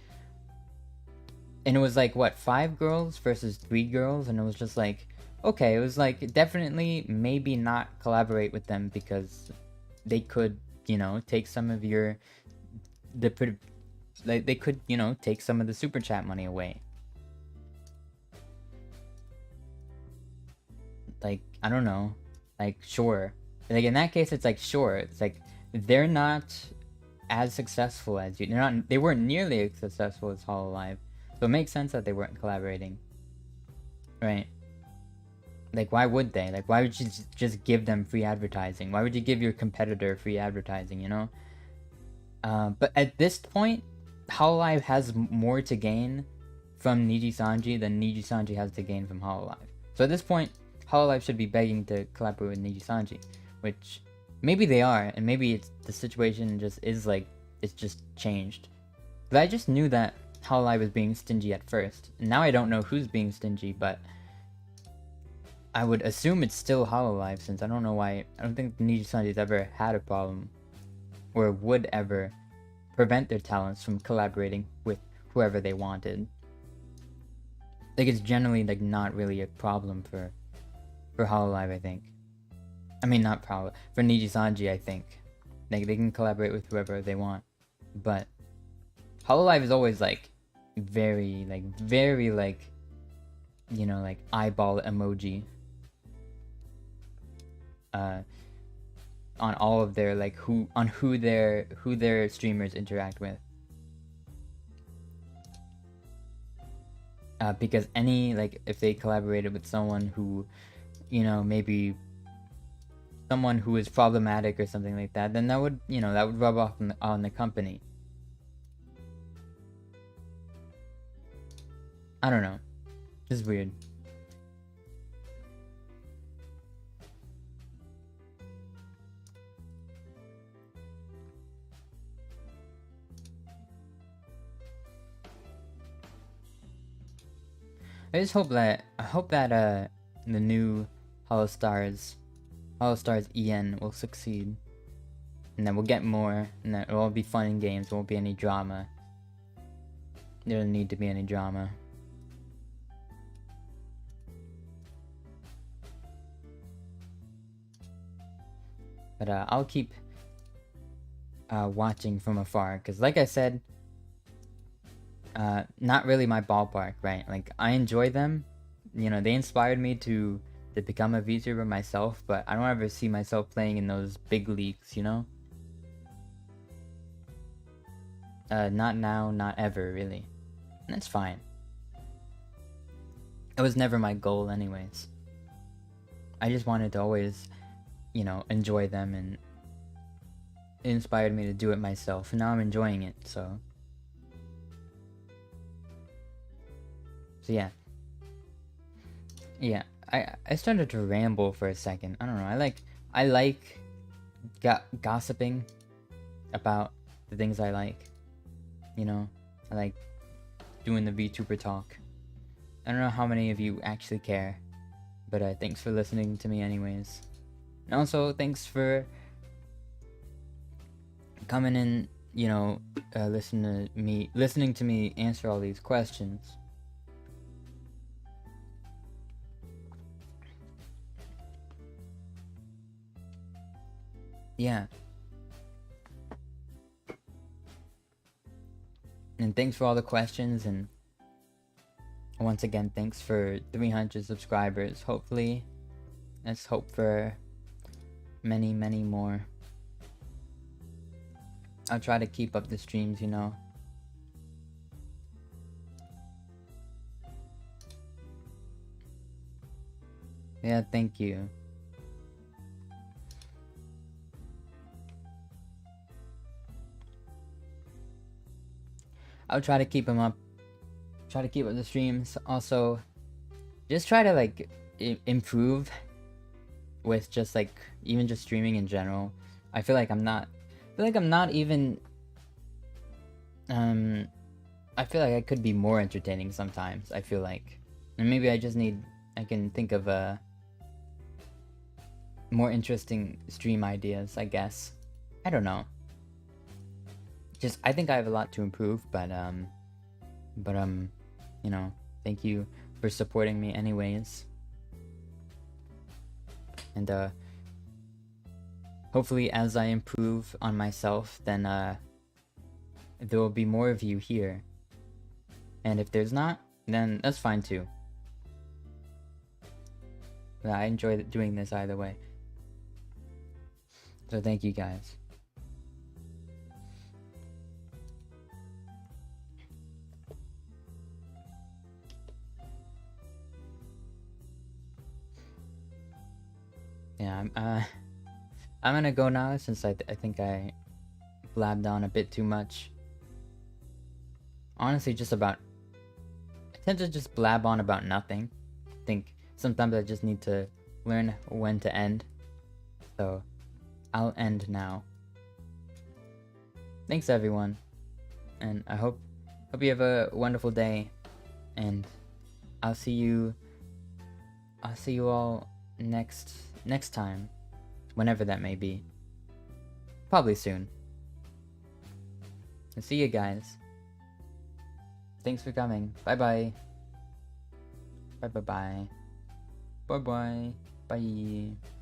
what, 5 girls versus 3 girls, and it was just like, okay, it was like definitely maybe not collaborate with them because they could, you know, take some of they could, you know, take some of the super chat money away. Like, I don't know, like, sure, like in that case it's like, sure, it's like they're not as successful as you. They weren't nearly as successful as Hololive, so it makes sense that they weren't collaborating, right? Like, why would they? Like, why would you just give them free advertising? Why would you give your competitor free advertising, you know? But at this point, Hololive has more to gain from Niji Sanji than Niji Sanji has to gain from Hololive. So at this point, Hololive should be begging to collaborate with Niji Sanji, which maybe they are, and maybe it's the situation just is like it's just changed. But I just knew that Hololive was being stingy at first, and now I don't know who's being stingy, but I would assume it's still Hololive, since I don't know why. I don't think Niji Sanji's ever had a problem or would ever prevent their talents from collaborating with whoever they wanted. Like, it's generally like not really a problem for Hololive, I think. I mean, not problem for Niji Sanji, I think. Like, they can collaborate with whoever they want, but Hololive is always like very like, you know, like eyeball emoji on all of their like who their streamers interact with. Because any, like, if they collaborated with someone who, you know, maybe someone who is problematic or something like that, then that would, you know, that would rub off on the company. I don't know. It's weird. I hope that the new Holostars EN will succeed, and that we'll get more, and that it'll all be fun and games. There won't be any drama. There doesn't need to be any drama. But I'll keep watching from afar, because like I said, not really my ballpark, right? Like, I enjoy them, you know, they inspired me to become a VTuber myself, but I don't ever see myself playing in those big leagues, you know? Not now, not ever, really. And that's fine. It was never my goal anyways. I just wanted to always, you know, enjoy them, and it inspired me to do it myself, and now I'm enjoying it, so yeah. I started to ramble for a second. I don't know. I like gossiping about the things I like. You know, I like doing the VTuber talk. I don't know how many of you actually care, but thanks for listening to me anyways. And also, thanks for coming in, you know, listening to me answer all these questions. yeah. And thanks for all the questions, and once again, thanks for 300 subscribers. Hopefully, let's hope for many, many more. I'll try to keep up the streams, you know. Yeah, thank you. I'll try to keep them up. Try to keep up the streams. Also, just try to like improve with just like even just streaming in general. I feel like I'm not even I feel like I could be more entertaining sometimes. I feel like, and maybe I can think of more interesting stream ideas, I guess. I don't know. Just I think I have a lot to improve, but you know, thank you for supporting me anyways. And hopefully as I improve on myself, then there will be more of you here. And if there's not, then that's fine too. But I enjoy doing this either way. So thank you guys. Yeah, I'm gonna go now since I think I blabbed on a bit too much. Honestly, I tend to just blab on about nothing. I think sometimes I just need to learn when to end. So I'll end now. Thanks everyone, and I hope you have a wonderful day, and I'll see you all next time, whenever that may be. Probably soon. And see you guys. Thanks for coming. Bye bye. Bye bye bye. Bye bye. Bye.